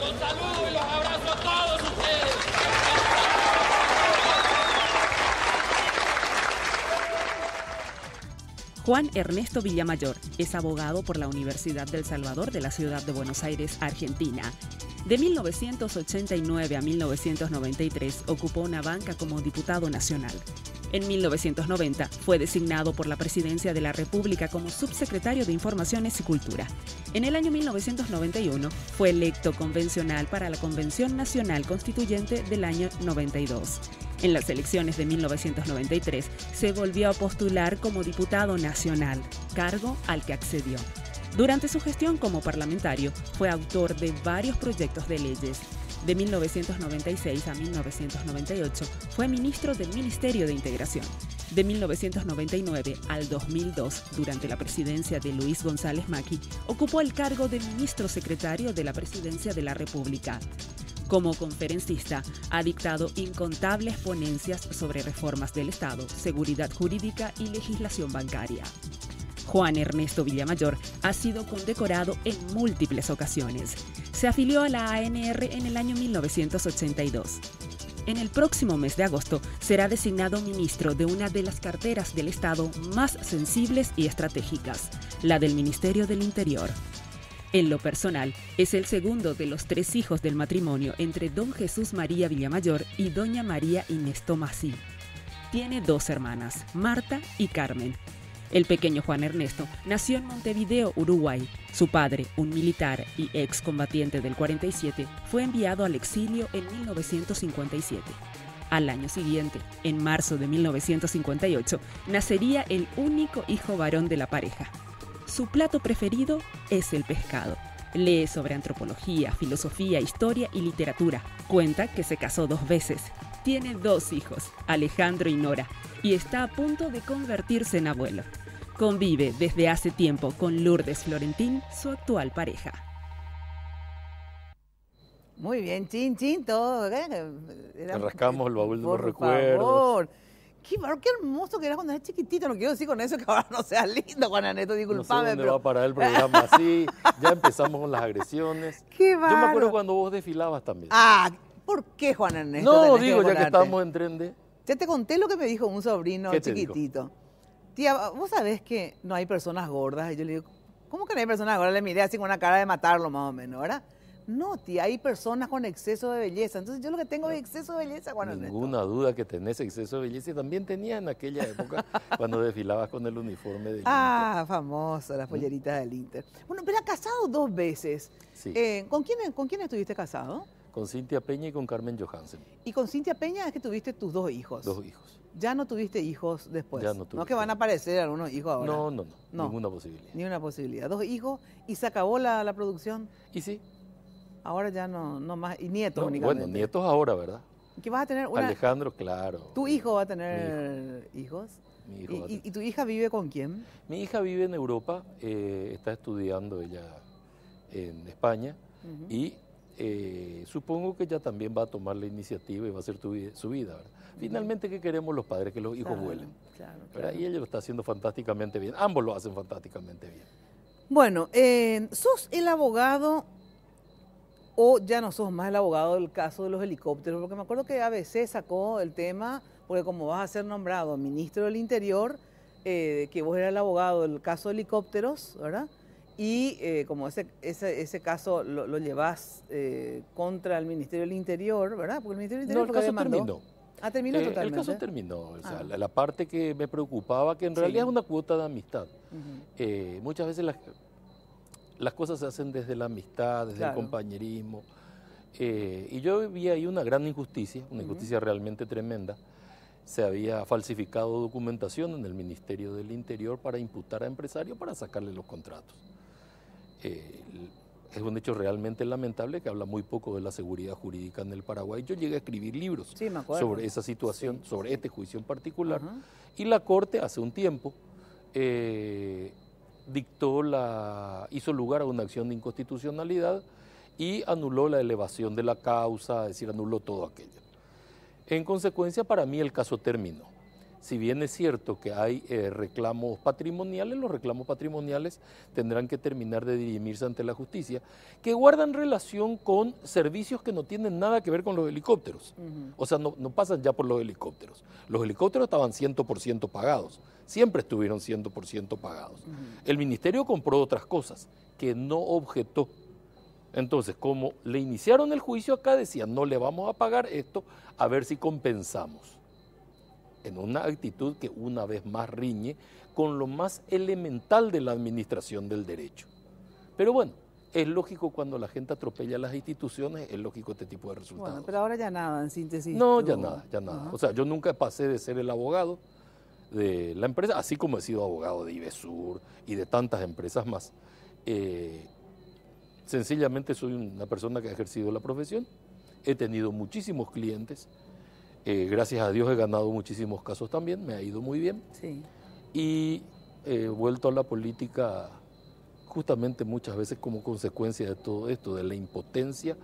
Los saludo y los abrazo a todos ustedes. Juan Ernesto Villamayor es abogado por la Universidad del Salvador de la ciudad de Buenos Aires, Argentina. De 1989 a 1993 ocupó una banca como diputado nacional. En 1990 fue designado por la Presidencia de la República como subsecretario de Informaciones y Cultura. En el año 1991 fue electo convencional para la Convención Nacional Constituyente del año 92. En las elecciones de 1993 se volvió a postular como diputado nacional, cargo al que accedió. Durante su gestión como parlamentario fue autor de varios proyectos de leyes. De 1996 a 1998 fue ministro del Ministerio de Integración. De 1999 al 2002, durante la presidencia de Luis González Macri, ocupó el cargo de ministro secretario de la Presidencia de la República. Como conferencista, ha dictado incontables ponencias sobre reformas del Estado, seguridad jurídica y legislación bancaria. Juan Ernesto Villamayor ha sido condecorado en múltiples ocasiones. Se afilió a la ANR en el año 1982. En el próximo mes de agosto será designado ministro de una de las carteras del Estado más sensibles y estratégicas, la del Ministerio del Interior. En lo personal, es el segundo de los 3 hijos del matrimonio entre don Jesús María Villamayor y doña María Inés Tomasí. Tiene 2 hermanas, Marta y Carmen. El pequeño Juan Ernesto nació en Montevideo, Uruguay. Su padre, un militar y excombatiente del 47, fue enviado al exilio en 1957. Al año siguiente, en marzo de 1958, nacería el único hijo varón de la pareja. Su plato preferido es el pescado. Lee sobre antropología, filosofía, historia y literatura. Cuenta que se casó 2 veces. Tiene 2 hijos, Alejandro y Nora, y está a punto de convertirse en abuelo. Convive desde hace tiempo con Lourdes Florentín, su actual pareja. Muy bien, chin, todo. Te rascamos el baúl de los recuerdos. Favor. Qué hermoso que eras cuando eras chiquitito. No quiero decir con eso que ahora no seas lindo, Juan Ernesto, disculpame. No sé dónde pero... va a parar el programa así. Ya empezamos con las agresiones. Qué Yo me acuerdo cuando vos desfilabas también. Ah, ¿por qué, Juan Ernesto? No, tenés digo, que ya que volarte? estamos en tren de... Ya te conté lo que me dijo un sobrino ¿Qué te chiquitito. Tía, vos sabés que no hay personas gordas. Y yo le digo, ¿cómo que no hay personas gordas? Le miré así con una cara de matarlo más o menos, ¿verdad? No, tía, hay personas con exceso de belleza. Entonces yo lo que tengo es exceso de belleza, Juan Ernesto. Ninguna duda que tenés exceso de belleza y también tenía en aquella época cuando desfilabas con el uniforme del Ah, famoso, las polleritas del Inter. Bueno, pero ha casado 2 veces. Sí. ¿Con quién estuviste casado? Con Cintia Peña y con Carmen Johansen. Y con Cintia Peña es que tuviste tus 2 hijos. 2 hijos. Ya no tuviste hijos después. Ya no tuve. No que van a aparecer algunos hijos ahora. No, ninguna posibilidad. Ni una posibilidad. 2 hijos y se acabó la producción. Y sí. Ahora ya no más. Y nietos No, únicamente. bueno, nietos ahora, ¿verdad? ¿Que vas a tener una? Alejandro, claro. ¿Tu hijo va a tener hijos? Mi hijo va a tener. ¿Y tu hija vive con quién? Mi hija vive en Europa, está estudiando ella en España y supongo que ella también va a tomar la iniciativa y va a hacer su vida, ¿verdad? Finalmente, ¿qué queremos los padres? Que los hijos vuelen. Claro. Y ella lo está haciendo fantásticamente bien. Ambos lo hacen fantásticamente bien. Bueno, ¿sos el abogado o ya no sos más el abogado del caso de los helicópteros? Porque me acuerdo que ABC sacó el tema, porque como vas a ser nombrado ministro del Interior, que vos eras el abogado del caso de helicópteros, ¿verdad? Y como ese caso lo llevás contra el Ministerio del Interior, ¿verdad? Porque el Ministerio del Interior No, el caso terminó. Ah, terminó totalmente. El caso terminó. O sea, la parte que me preocupaba, que en realidad es una cuota de amistad. Muchas veces las cosas se hacen desde la amistad, desde el compañerismo. Y yo vi ahí una gran injusticia, una injusticia realmente tremenda. Se había falsificado documentación en el Ministerio del Interior para imputar a empresarios para sacarle los contratos. Es un hecho realmente lamentable que habla muy poco de la seguridad jurídica en el Paraguay. Yo llegué a escribir libros sobre esa situación, sobre este juicio en particular, y la Corte hace un tiempo hizo lugar a una acción de inconstitucionalidad y anuló la elevación de la causa, es decir, anuló todo aquello. En consecuencia, para mí el caso terminó. si bien es cierto que hay reclamos patrimoniales, los reclamos patrimoniales tendrán que terminar de dirimirse ante la justicia, que guardan relación con servicios que no tienen nada que ver con los helicópteros. O sea, no pasan ya por los helicópteros. Los helicópteros estaban 100% pagados, siempre estuvieron 100% pagados. El ministerio compró otras cosas que no objetó. Entonces, como le iniciaron el juicio acá, decían, no le vamos a pagar esto, a ver si compensamos. En una actitud que una vez más riñe con lo más elemental de la administración del derecho. Pero bueno, es lógico cuando la gente atropella las instituciones, es lógico este tipo de resultados. Bueno, pero ahora ya nada, en síntesis. No, ya nada. O sea, yo nunca pasé de ser el abogado de la empresa, así como he sido abogado de Ivesur y de tantas empresas más. Sencillamente soy una persona que ha ejercido la profesión, he tenido muchísimos clientes, gracias a Dios he ganado muchísimos casos también, me ha ido muy bien. Sí. Y he vuelto a la política justamente muchas veces como consecuencia de todo esto, de la impotencia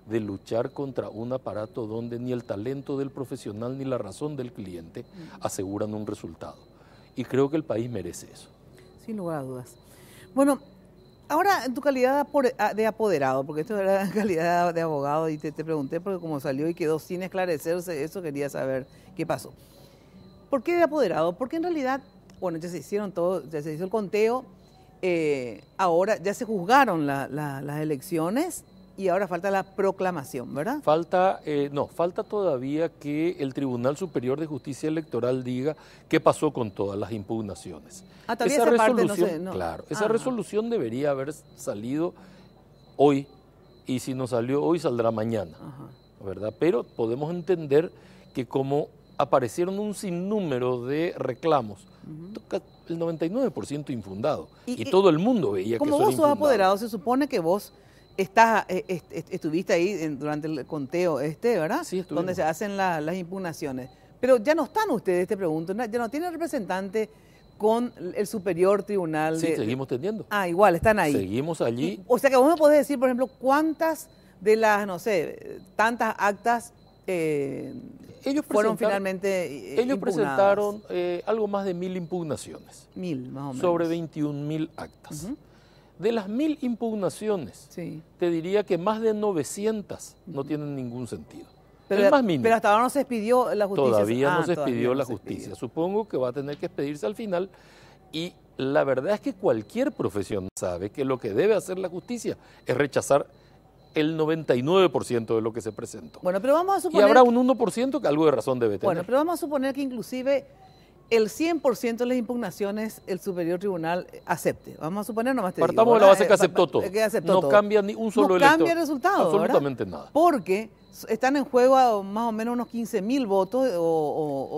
de luchar contra un aparato donde ni el talento del profesional ni la razón del cliente aseguran un resultado. Y creo que el país merece eso. Sin lugar a dudas. Bueno, ahora en tu calidad de apoderado, porque esto era en calidad de abogado y te pregunté porque como salió y quedó sin esclarecerse eso, quería saber qué pasó. ¿Por qué de apoderado? Porque en realidad, bueno, ya se hicieron todo, ya se hizo el conteo, ahora ya se juzgaron las elecciones y ahora falta la proclamación, ¿verdad? Falta todavía que el Tribunal Superior de Justicia Electoral diga qué pasó con todas las impugnaciones. Todavía esa parte no sé, no. Claro, esa resolución debería haber salido hoy, y si no salió hoy, saldrá mañana, ¿verdad? Pero podemos entender que como aparecieron un sinnúmero de reclamos, el 99% infundado, y todo el mundo veía que eso era infundado. Como vos sos apoderado, se supone que vos estuviste ahí durante el conteo ¿verdad? Sí, estuvimos. Donde se hacen las impugnaciones. Pero ya no están ustedes, te pregunto, ya no tienen representante con el Superior Tribunal. Sí, seguimos teniendo. Igual, están ahí. Seguimos allí. O sea que vos me podés decir, por ejemplo, cuántas de las, no sé, tantas actas fueron finalmente Ellos presentaron algo más de 1000 impugnaciones. 1000, más o menos. Sobre 21.000 actas. De las 1000 impugnaciones, te diría que más de 900 no tienen ningún sentido. Pero hasta ahora no se expidió la justicia. Todavía no se expidió la justicia. Supongo que va a tener que expedirse al final. Y la verdad es que cualquier profesional sabe que lo que debe hacer la justicia es rechazar el 99% de lo que se presentó. Bueno, pero vamos a suponer... Y habrá un 1% que algo de razón debe tener. Bueno, pero vamos a suponer que inclusive el 100% de las impugnaciones el Superior Tribunal acepte. Vamos a suponer, nomás te digo. Partamos de la base que aceptó todo. No cambia ni un solo elector. No cambia el resultado, absolutamente ¿verdad? Nada. Porque están en juego más o menos unos 15.000 votos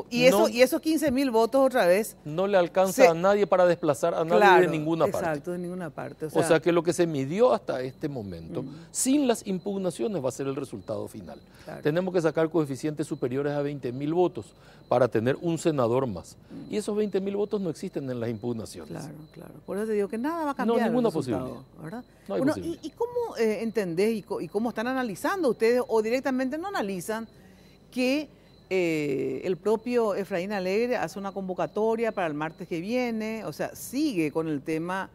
y esos 15.000 votos otra vez... No le alcanza a nadie para desplazar a nadie de ninguna parte. Exacto, de ninguna parte. O sea que lo que se midió hasta este momento, sin las impugnaciones, va a ser el resultado final. Claro. Tenemos que sacar coeficientes superiores a 20.000 votos para tener un senador más. Y esos 20.000 votos no existen en las impugnaciones. Claro. Por eso te digo que nada va a cambiar. No, ninguna posibilidad. ¿Verdad? No hay posibilidad. ¿Y cómo entendés y cómo están analizando ustedes o directamente no analizan que el propio Efraín Alegre hace una convocatoria para el martes que viene? O sea, sigue con el tema,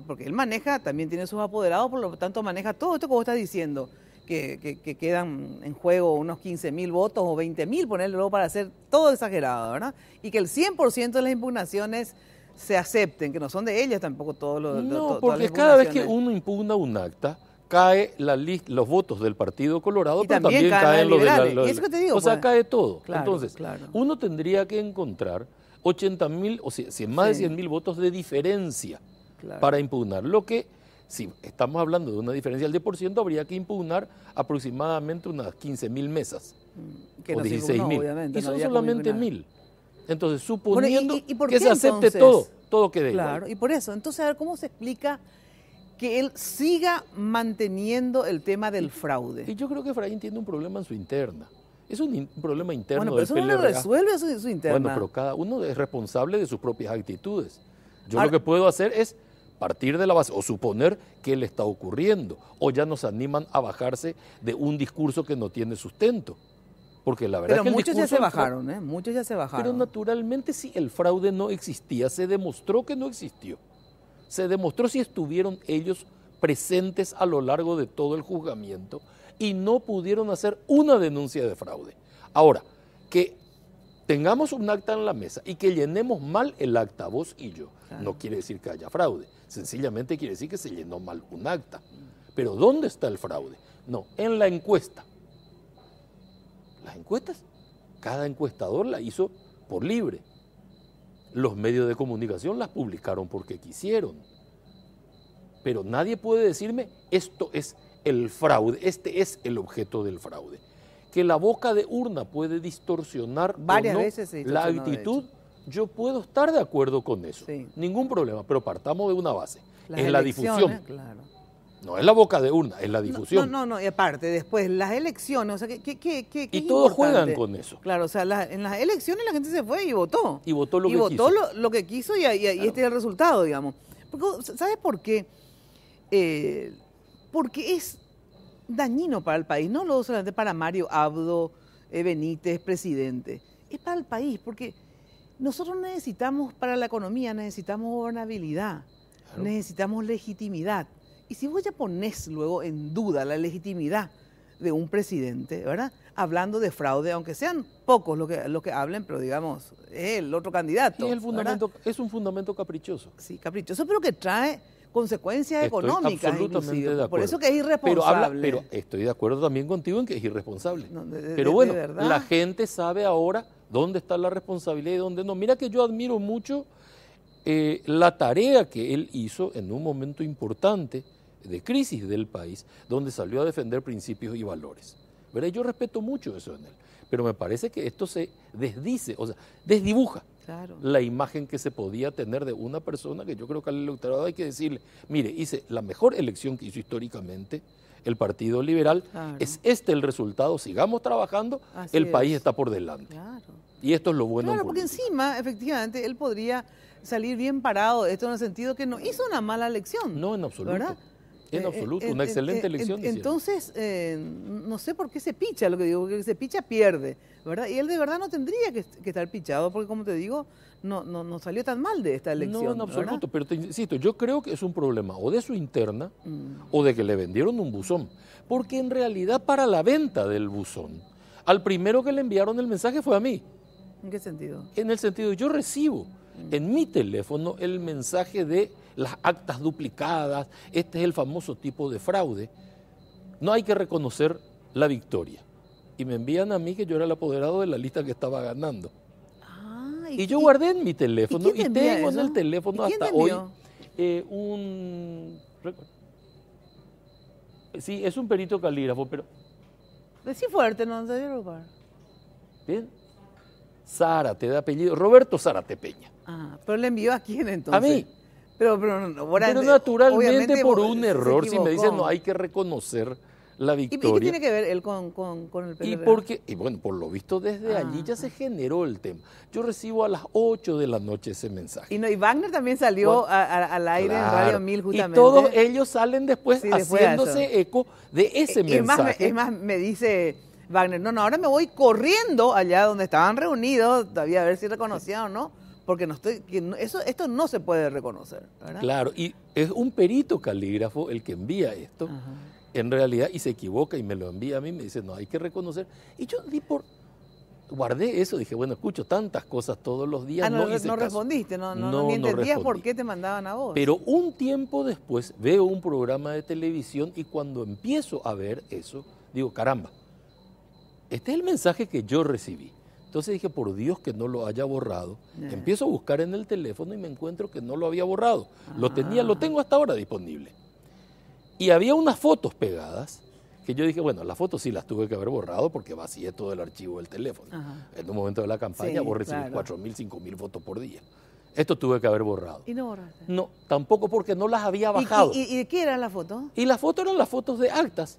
porque él maneja, también tiene sus apoderados, por lo tanto maneja todo esto que vos estás diciendo, que quedan en juego unos 15.000 votos o 20.000, ponerle luego para hacer todo exagerado, ¿verdad? Y que el 100% de las impugnaciones se acepten, que no son de ellas tampoco todos los... No, porque cada vez que uno impugna un acta, cae los votos del Partido Colorado, y pero también caen los de y eso que te digo, o sea, cae todo. Claro, entonces, uno tendría que encontrar 80.000, o sea, más de 100.000 votos de diferencia para impugnar. Lo que, si estamos hablando de una diferencia del 10%, habría que impugnar aproximadamente unas 15.000 mesas, o 16.000. Y son solamente 1.000. Entonces, suponiendo que se acepte todo quede igual. Claro, y por eso, entonces, a ver, ¿cómo se explica que él siga manteniendo el tema del fraude? Y yo creo que Efraín tiene un problema en su interna. Es un problema interno del PLRA. Bueno, pero eso no lo resuelve su interna. Bueno, pero cada uno es responsable de sus propias actitudes. Yo lo que puedo hacer es partir de la base o suponer que le está ocurriendo, o ya nos animan a bajarse de un discurso que no tiene sustento. Porque la verdad pero es que muchos ya se bajaron, ¿eh? Muchos ya se bajaron. Pero naturalmente si el fraude no existía, se demostró que no existió. Se demostró si estuvieron ellos presentes a lo largo de todo el juzgamiento y no pudieron hacer una denuncia de fraude. Ahora, que tengamos un acta en la mesa y que llenemos mal el acta, vos y yo, claro, no quiere decir que haya fraude, sencillamente quiere decir que se llenó mal un acta. Pero ¿dónde está el fraude? No, en la encuesta. Las encuestas, cada encuestador la hizo por libre. Los medios de comunicación las publicaron porque quisieron. Pero nadie puede decirme, esto es el fraude, este es el objeto del fraude. Que la boca de urna puede distorsionar varias o no veces la actitud, yo puedo estar de acuerdo con eso. Sí. Ningún problema, pero partamos de una base. Las es la difusión. Claro. No es la boca de urna, es la difusión. No, y aparte, después, las elecciones, o sea, ¿qué y todos importante? juegan con eso. Claro, o sea, en las elecciones la gente se fue y votó. Y votó lo que quiso. Y votó lo que quiso y claro, este es el resultado, digamos. Porque, ¿sabes por qué? Porque es dañino para el país, no solamente para Mario Abdo Benítez, presidente, es para el país, porque nosotros necesitamos, para la economía, necesitamos gobernabilidad, claro, necesitamos legitimidad. Y si vos ya ponés luego en duda la legitimidad de un presidente, ¿verdad? Hablando de fraude, aunque sean pocos los que hablen, pero digamos, es el otro candidato. Y el fundamento, es un fundamento caprichoso. Sí, caprichoso, pero que trae consecuencias económicas. Absolutamente de acuerdo. Por eso que es irresponsable. Pero estoy de acuerdo también contigo en que es irresponsable. No, pero bueno, la gente sabe ahora dónde está la responsabilidad y dónde no. Mira que yo admiro mucho la tarea que él hizo en un momento importante de crisis del país, donde salió a defender principios y valores. ¿Verdad? Yo respeto mucho eso en él, pero me parece que esto se desdice, o sea, desdibuja, claro, la imagen que se podía tener de una persona que yo creo que al electorado hay que decirle, mire, hice la mejor elección que hizo históricamente el Partido Liberal, claro, es este el resultado, sigamos trabajando, así el país está por delante. Claro. Y esto es lo bueno. Claro, porque encima, efectivamente, él podría salir bien parado, esto en el sentido que no hizo una mala elección. No, en absoluto. ¿Verdad? En absoluto, una excelente elección. Entonces, no sé por qué se picha, lo que digo, porque se picha pierde, ¿verdad? Y él de verdad no tendría que estar pichado, porque como te digo, no salió tan mal de esta elección. No, en absoluto, ¿verdad? Pero te insisto, yo creo que es un problema o de su interna o de que le vendieron un buzón, porque en realidad para la venta del buzón, al primero que le enviaron el mensaje fue a mí. ¿En qué sentido? En el sentido, yo recibo en mi teléfono el mensaje de las actas duplicadas, este es el famoso tipo de fraude. No hay que reconocer la victoria. Y me envían a mí que yo era el apoderado de la lista que estaba ganando. Y yo guardé en mi teléfono y tengo en el teléfono hasta hoy sí, es un perito calígrafo, pero... Decí fuerte, no te dio lugar. Bien. Zárate de apellido, Roberto Zárate Peña. Pero le envió a quién entonces. A mí. Pero naturalmente por un error, si me dicen no hay que reconocer la victoria. ¿Y qué tiene que ver él con el PLR? Y bueno, por lo visto desde allí ya se generó el tema. Yo recibo a las 8 de la noche ese mensaje. Y Wagner también salió al aire, claro, en Radio 1000 justamente. Y todos ellos salen después haciéndose eco de ese mensaje. Es más, me dice Wagner, no, ahora me voy corriendo allá donde estaban reunidos, todavía a ver si reconocían o no. Porque esto no se puede reconocer, ¿verdad? Claro, y es un perito calígrafo el que envía esto, en realidad, y se equivoca y me lo envía a mí, me dice, no, hay que reconocer. Y yo guardé eso, dije, bueno, escucho tantas cosas todos los días. No respondiste, ni entendías por qué te mandaban a vos. Pero un tiempo después veo un programa de televisión y cuando empiezo a ver eso, digo, caramba, este es el mensaje que yo recibí. Entonces dije, por Dios que no lo haya borrado. Empiezo a buscar en el teléfono y me encuentro que no lo había borrado. Lo tengo hasta ahora disponible. Y había unas fotos pegadas que yo dije, bueno, las fotos sí las tuve que haber borrado porque vacié todo el archivo del teléfono. En un momento de la campaña vos recibís 4.000, 5.000 fotos por día. Esto tuve que haber borrado. ¿Y no borraste? No, tampoco porque no las había bajado. ¿Y de qué eran las fotos? Y las fotos eran las fotos de actas,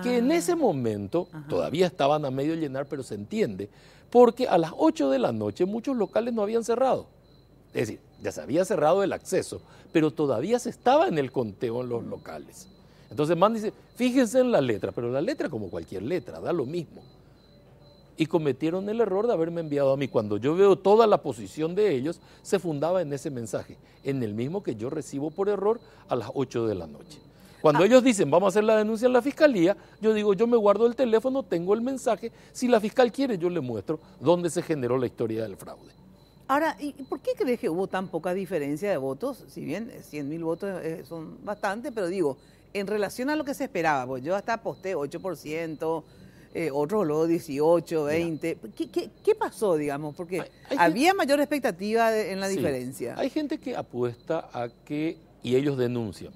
que en ese momento todavía estaban a medio llenar, pero se entiende, porque a las 8 de la noche muchos locales no habían cerrado. Es decir, ya se había cerrado el acceso, pero todavía se estaba en el conteo en los locales. Entonces Man dice, fíjense en la letra, pero la letra como cualquier letra, da lo mismo. y cometieron el error de haberme enviado a mí. Cuando yo veo toda la posición de ellos, se fundaba en ese mensaje, en el mismo que yo recibo por error a las 8 de la noche. Cuando ellos dicen, vamos a hacer la denuncia en la fiscalía, yo digo, yo me guardo el teléfono, tengo el mensaje, si la fiscal quiere, yo le muestro dónde se generó la historia del fraude. Ahora, ¿y por qué crees que hubo tan poca diferencia de votos? Si bien 100.000 votos son bastante, pero digo, en relación a lo que se esperaba, pues yo hasta aposté 8%, otros luego 18, 20. ¿Qué pasó, digamos? Porque había mayor expectativa en la diferencia. Hay gente que apuesta a que, y ellos denuncian,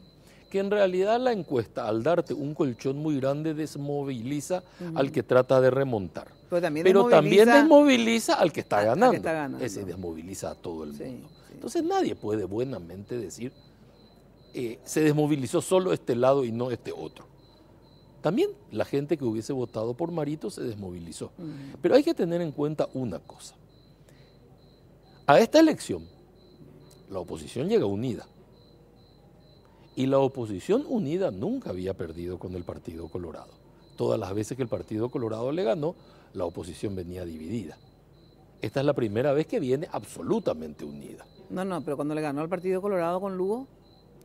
que en realidad la encuesta, al darte un colchón muy grande, desmoviliza al que trata de remontar. Pero también desmoviliza al que está ganando. Ese desmoviliza a todo el mundo. Sí. Entonces nadie puede buenamente decir, se desmovilizó solo este lado y no este otro. También la gente que hubiese votado por Marito se desmovilizó. Pero hay que tener en cuenta una cosa. A esta elección, la oposición llega unida. Y la oposición unida nunca había perdido con el Partido Colorado. Todas las veces que el Partido Colorado le ganó, la oposición venía dividida. Esta es la primera vez que viene absolutamente unida. No, pero cuando le ganó al Partido Colorado con Lugo...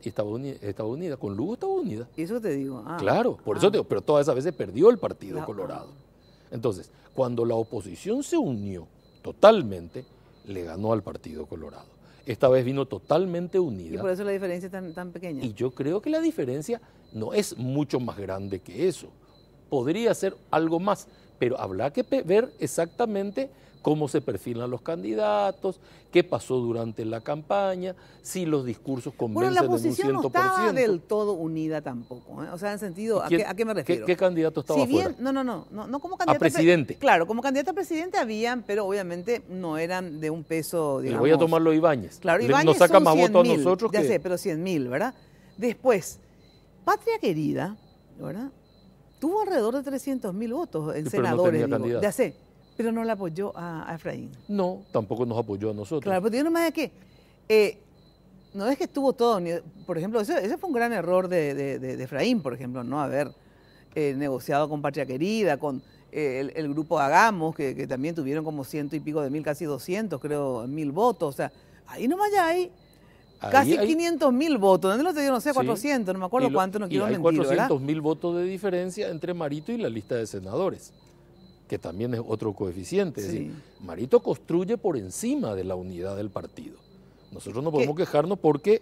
Estaba unida, con Lugo estaba unida. Y eso te digo. Claro, por eso te digo, pero todas esas veces perdió el Partido Colorado. Entonces, cuando la oposición se unió totalmente, le ganó al Partido Colorado. Esta vez vino totalmente unida. Y por eso la diferencia es tan pequeña. Y yo creo que la diferencia no es mucho más grande que eso. Podría ser algo más, pero habrá que ver exactamente cómo se perfilan los candidatos, qué pasó durante la campaña, si los discursos convencen en un 100%. Bueno, la oposición no estaba del todo unida tampoco, ¿eh? O sea, en sentido, ¿a qué me refiero? ¿Qué candidato estaba afuera? No como candidato a presidente. Claro, como candidato a presidente habían, pero obviamente no eran de un peso, digamos. Le voy a tomarlo a Ibáñez. Claro, Ibáñez nos saca más votos a nosotros ya sé, pero 100.000, ¿verdad? Después, Patria Querida, ¿verdad? Tuvo alrededor de 300.000 votos en senadores. No ya sé. Pero no le apoyó a Efraín. No, tampoco nos apoyó a nosotros. Claro, pero yo nomás es que, no es que estuvo todo, por ejemplo, ese fue un gran error de Efraín, por ejemplo, no haber negociado con Patria Querida, con el grupo Hagamos, que también tuvieron como 100 y pico de mil, casi 200, creo, 1.000 votos. O sea, ahí nomás ya hay casi 500.000 votos. ¿Dónde lo te dio? No sé, 400, no me acuerdo cuánto, no quiero mentir, ¿verdad? Hay 400.000 votos de diferencia entre Marito y la lista de senadores, que también es otro coeficiente. Es decir, Marito construye por encima de la unidad del partido. Nosotros no podemos quejarnos porque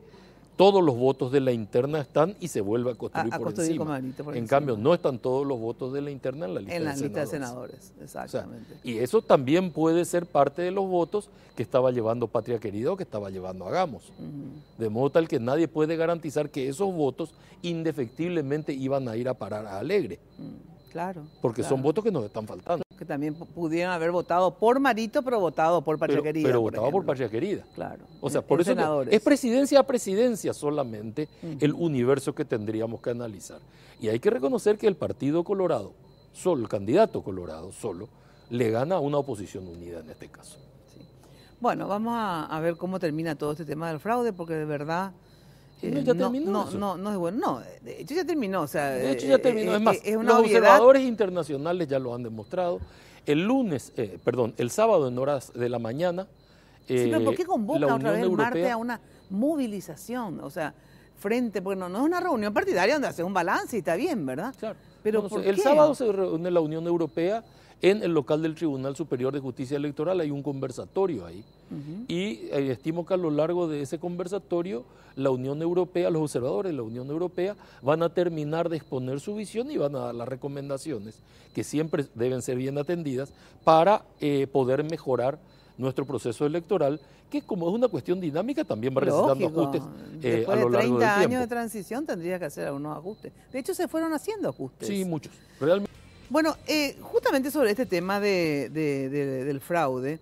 todos los votos de la interna están y se vuelve a construir por encima. En cambio, no están todos los votos de la interna en la lista de senadores. Exactamente. O sea, y eso también puede ser parte de los votos que estaba llevando Patria Querida o que estaba llevando Hagamos. De modo tal que nadie puede garantizar que esos votos indefectiblemente iban a ir a parar a Alegre. Claro. Porque son votos que nos están faltando. Que también pudieran haber votado por Marito, pero votado por Patria Querida. Pero votado por Patria Querida. Claro. O sea, por eso es presidencia a presidencia solamente el universo que tendríamos que analizar. Y hay que reconocer que el Partido Colorado, solo el candidato Colorado, solo, le gana a una oposición unida en este caso. Sí. Bueno, vamos a ver cómo termina todo este tema del fraude, porque de verdad... ya terminó no es bueno. No, de hecho ya terminó. O sea, de hecho ya terminó. Es más, es los observadores internacionales ya lo han demostrado. El sábado en horas de la mañana. Pero ¿por qué convoca otra vez el martes a una movilización? O sea, frente, porque no es una reunión partidaria donde hace un balance y está bien, ¿verdad? Claro. Pero ¿por qué? El sábado se reúne la Unión Europea en el local del Tribunal Superior de Justicia Electoral. Hay un conversatorio ahí. Y estimo que a lo largo de ese conversatorio la Unión Europea, los observadores de la Unión Europea van a terminar de exponer su visión y van a dar las recomendaciones que siempre deben ser bien atendidas para poder mejorar nuestro proceso electoral, que como es una cuestión dinámica también va necesitando ajustes a lo largo del tiempo. Después de 30 años de transición tendría que hacer algunos ajustes. De hecho se fueron haciendo ajustes. Sí, muchos, realmente. Bueno, justamente sobre este tema del fraude,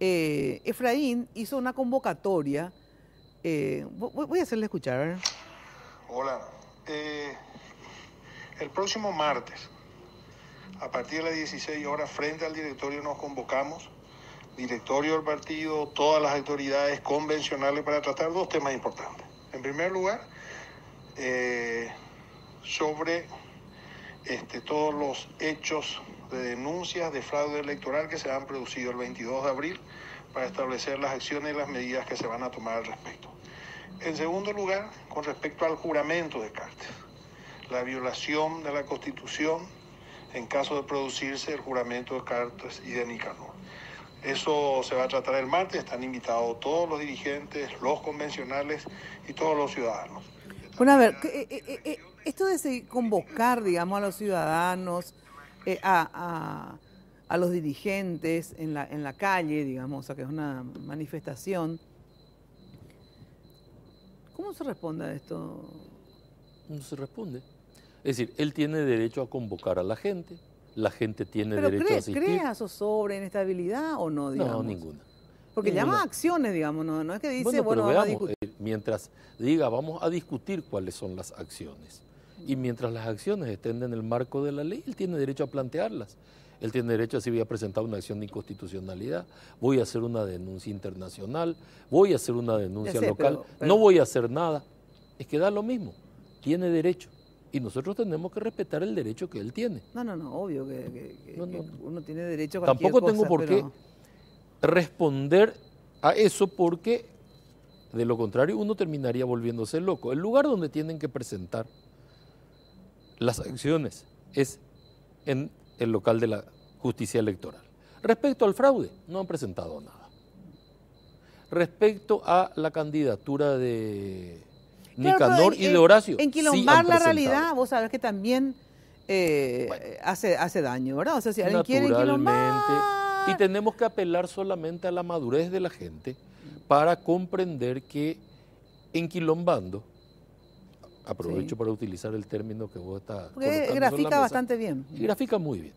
Efraín hizo una convocatoria. Voy a hacerle escuchar. Hola. El próximo martes, a partir de las 16 horas, frente al directorio nos convocamos, directorio del partido, todas las autoridades convencionales, para tratar dos temas importantes. En primer lugar, sobre todos los hechos de denuncias de fraude electoral que se han producido el 22 de abril para establecer las acciones y las medidas que se van a tomar al respecto. En segundo lugar, con respecto al juramento de Cartes, la violación de la Constitución en caso de producirse el juramento de Cartes y de Nicanor. Eso se va a tratar el martes, están invitados todos los dirigentes, los convencionales y todos los ciudadanos. Bueno, a ver, esto de convocar, digamos, a los ciudadanos, a los dirigentes en la calle, digamos, o sea, que es una manifestación, ¿cómo se responde a esto? No se responde. Es decir, él tiene derecho a convocar a la gente tiene derecho a asistir. ¿Crea zozobra, inestabilidad o no, digamos? No, ninguna. Porque ninguna. llama a acciones, digamos, no es que dice, bueno, vamos a veamos, discutir. mientras diga, vamos a discutir cuáles son las acciones, y mientras las acciones estén en el marco de la ley, él tiene derecho a plantearlas. Él tiene derecho a decir, voy a presentar una acción de inconstitucionalidad, voy a hacer una denuncia internacional, voy a hacer una denuncia local, no voy a hacer nada. Es que da lo mismo, tiene derecho. Y nosotros tenemos que respetar el derecho que él tiene. No, obvio que uno tiene derecho a cualquier Tampoco cosa. tengo por qué responder a eso, porque de lo contrario uno terminaría volviéndose loco. El lugar donde tienen que presentar las acciones es en el local de la justicia electoral. Respecto al fraude, no han presentado nada. Respecto a la candidatura de Nicanor y de Horacio, en Quilombar sí la realidad, vos sabés que también hace daño, ¿verdad? O sea, si alguien quiere en Quilombar... Y tenemos que apelar solamente a la madurez de la gente para comprender que en Quilombando, aprovecho para utilizar el término que vos estás porque grafica bastante bien. Y grafica muy bien.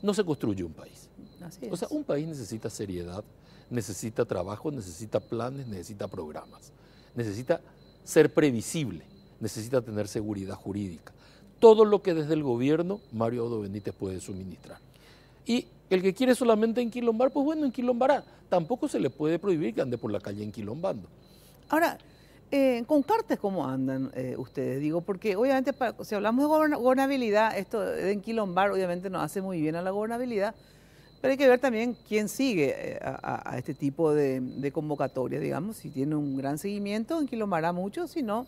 No se construye un país. Así es. O sea, un país necesita seriedad, necesita trabajo, necesita planes, necesita programas, necesita ser previsible, necesita tener seguridad jurídica. Todo lo que desde el gobierno Mario Abdo Benítez puede suministrar. Y el que quiere solamente enquilombar, pues bueno, enquilombará. Tampoco se le puede prohibir que ande por la calle enquilombando. Ahora, con Cartes, ¿cómo andan ustedes? Digo, porque obviamente si hablamos de gobernabilidad, esto de enquilombar obviamente no hace muy bien a la gobernabilidad, pero hay que ver también quién sigue a este tipo de convocatoria, digamos. Si tiene un gran seguimiento, enquilombará mucho, si no,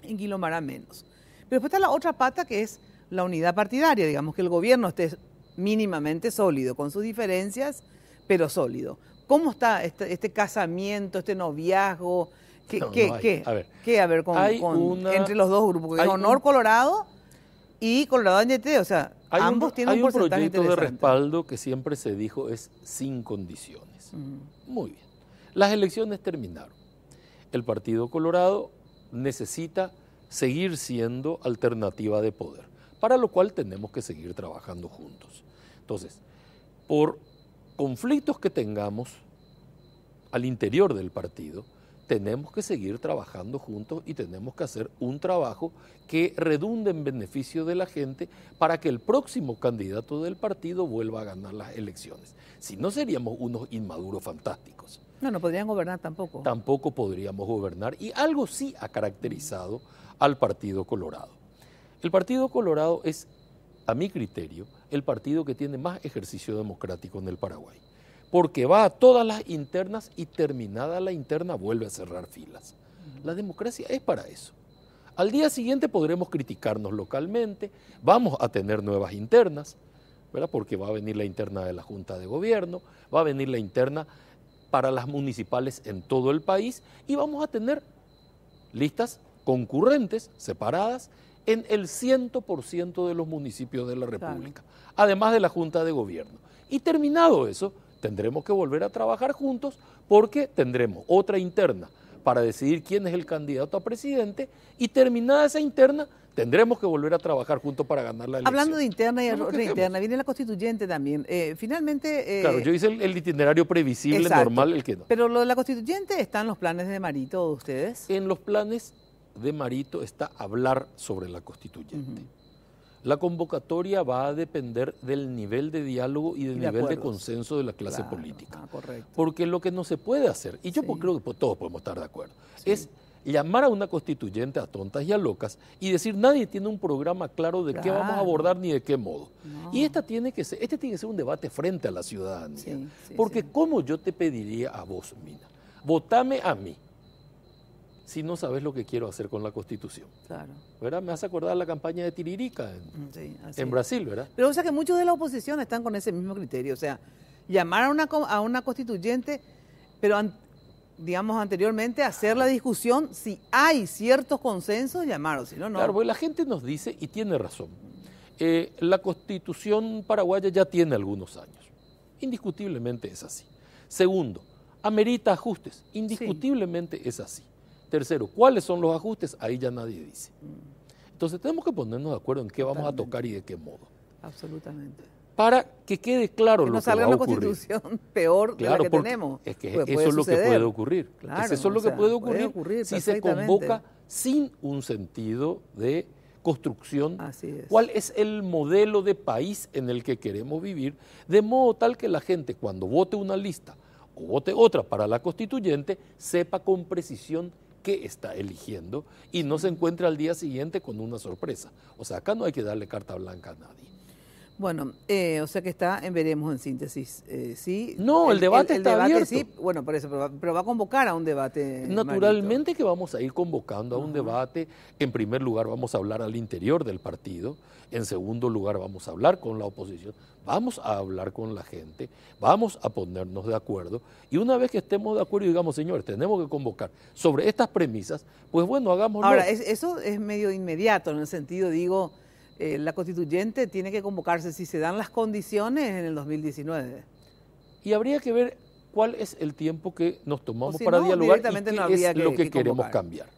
enquilombará menos. Pero después está la otra pata, que es la unidad partidaria, digamos, que el gobierno esté mínimamente sólido, con sus diferencias, pero sólido. ¿Cómo está este casamiento, este noviazgo? ¿Qué? A ver, entre los dos grupos, porque es Honor Colorado y Colorado Añete, o sea, ambos tienen un porcentaje interesante. Hay un proyecto de respaldo que siempre se dijo es sin condiciones. Muy bien. Las elecciones terminaron. El Partido Colorado necesita seguir siendo alternativa de poder, para lo cual tenemos que seguir trabajando juntos. Entonces, por conflictos que tengamos al interior del partido, tenemos que seguir trabajando juntos y tenemos que hacer un trabajo que redunde en beneficio de la gente para que el próximo candidato del partido vuelva a ganar las elecciones. Si no, seríamos unos inmaduros fantásticos. No podrían gobernar tampoco. Tampoco podríamos gobernar, y algo sí ha caracterizado al Partido Colorado. El Partido Colorado es, a mi criterio, el partido que tiene más ejercicio democrático en el Paraguay, porque va a todas las internas y terminada la interna vuelve a cerrar filas. La democracia es para eso. Al día siguiente podremos criticarnos localmente, vamos a tener nuevas internas, ¿verdad? Porque va a venir la interna de la Junta de Gobierno, va a venir la interna para las municipales en todo el país y vamos a tener listas concurrentes, separadas, en el 100% de los municipios de la República, además de la Junta de Gobierno. Y terminado eso, tendremos que volver a trabajar juntos porque tendremos otra interna para decidir quién es el candidato a presidente y terminada esa interna tendremos que volver a trabajar juntos para ganar la elección. Hablando de interna y otra interna, viene la constituyente también. Finalmente... claro, yo hice el itinerario previsible, exacto, normal, el que no. Pero lo de la constituyente, ¿están los planes de Marito de ustedes? En los planes de Marito está hablar sobre la constituyente. La convocatoria va a depender del nivel de diálogo y del nivel de consenso de la clase política. Correcto. Porque lo que no se puede hacer, y yo creo que todos podemos estar de acuerdo, es llamar a una constituyente a tontas y a locas y decir nadie tiene un programa claro de qué vamos a abordar ni de qué modo. No. Y este tiene que ser un debate frente a la ciudadanía. Porque ¿cómo yo te pediría a vos, Mina? Votame a mí si no sabes lo que quiero hacer con la Constitución. Claro. ¿Verdad? Me hace acordar la campaña de Tiririca en Brasil, ¿verdad? Pero o sea que muchos de la oposición están con ese mismo criterio. O sea, llamar a una constituyente, pero digamos anteriormente hacer la discusión, si hay ciertos consensos, llamar, o si no, no. Claro, porque la gente nos dice, y tiene razón, la Constitución paraguaya ya tiene algunos años. Indiscutiblemente es así. Segundo, amerita ajustes. Indiscutiblemente es así. Tercero, ¿cuáles son los ajustes? Ahí ya nadie dice. Entonces tenemos que ponernos de acuerdo en qué vamos a tocar y de qué modo. Absolutamente. Para que quede claro lo que va a ocurrir. Que no salga una constitución peor de la que tenemos. Es que eso es lo que puede ocurrir. Claro, eso es lo que puede ocurrir si se convoca sin un sentido de construcción. Así es. ¿Cuál es el modelo de país en el que queremos vivir? De modo tal que la gente cuando vote una lista o vote otra para la constituyente sepa con precisión qué está eligiendo y no se encuentre al día siguiente con una sorpresa. O sea, acá no hay que darle carta blanca a nadie. Bueno, o sea que veremos en síntesis, ¿sí? No, el debate está abierto. Sí, bueno, por eso, pero va a convocar a un debate. Naturalmente que vamos a ir convocando a un debate. En primer lugar vamos a hablar al interior del partido, en segundo lugar vamos a hablar con la oposición, vamos a hablar con la gente, vamos a ponernos de acuerdo y una vez que estemos de acuerdo y digamos, señores, tenemos que convocar sobre estas premisas, pues bueno, hagámoslo. Ahora, eso es medio inmediato, en el sentido, digo, la constituyente tiene que convocarse si se dan las condiciones en el 2019. Y habría que ver cuál es el tiempo que nos tomamos para dialogar y qué es lo que queremos cambiar.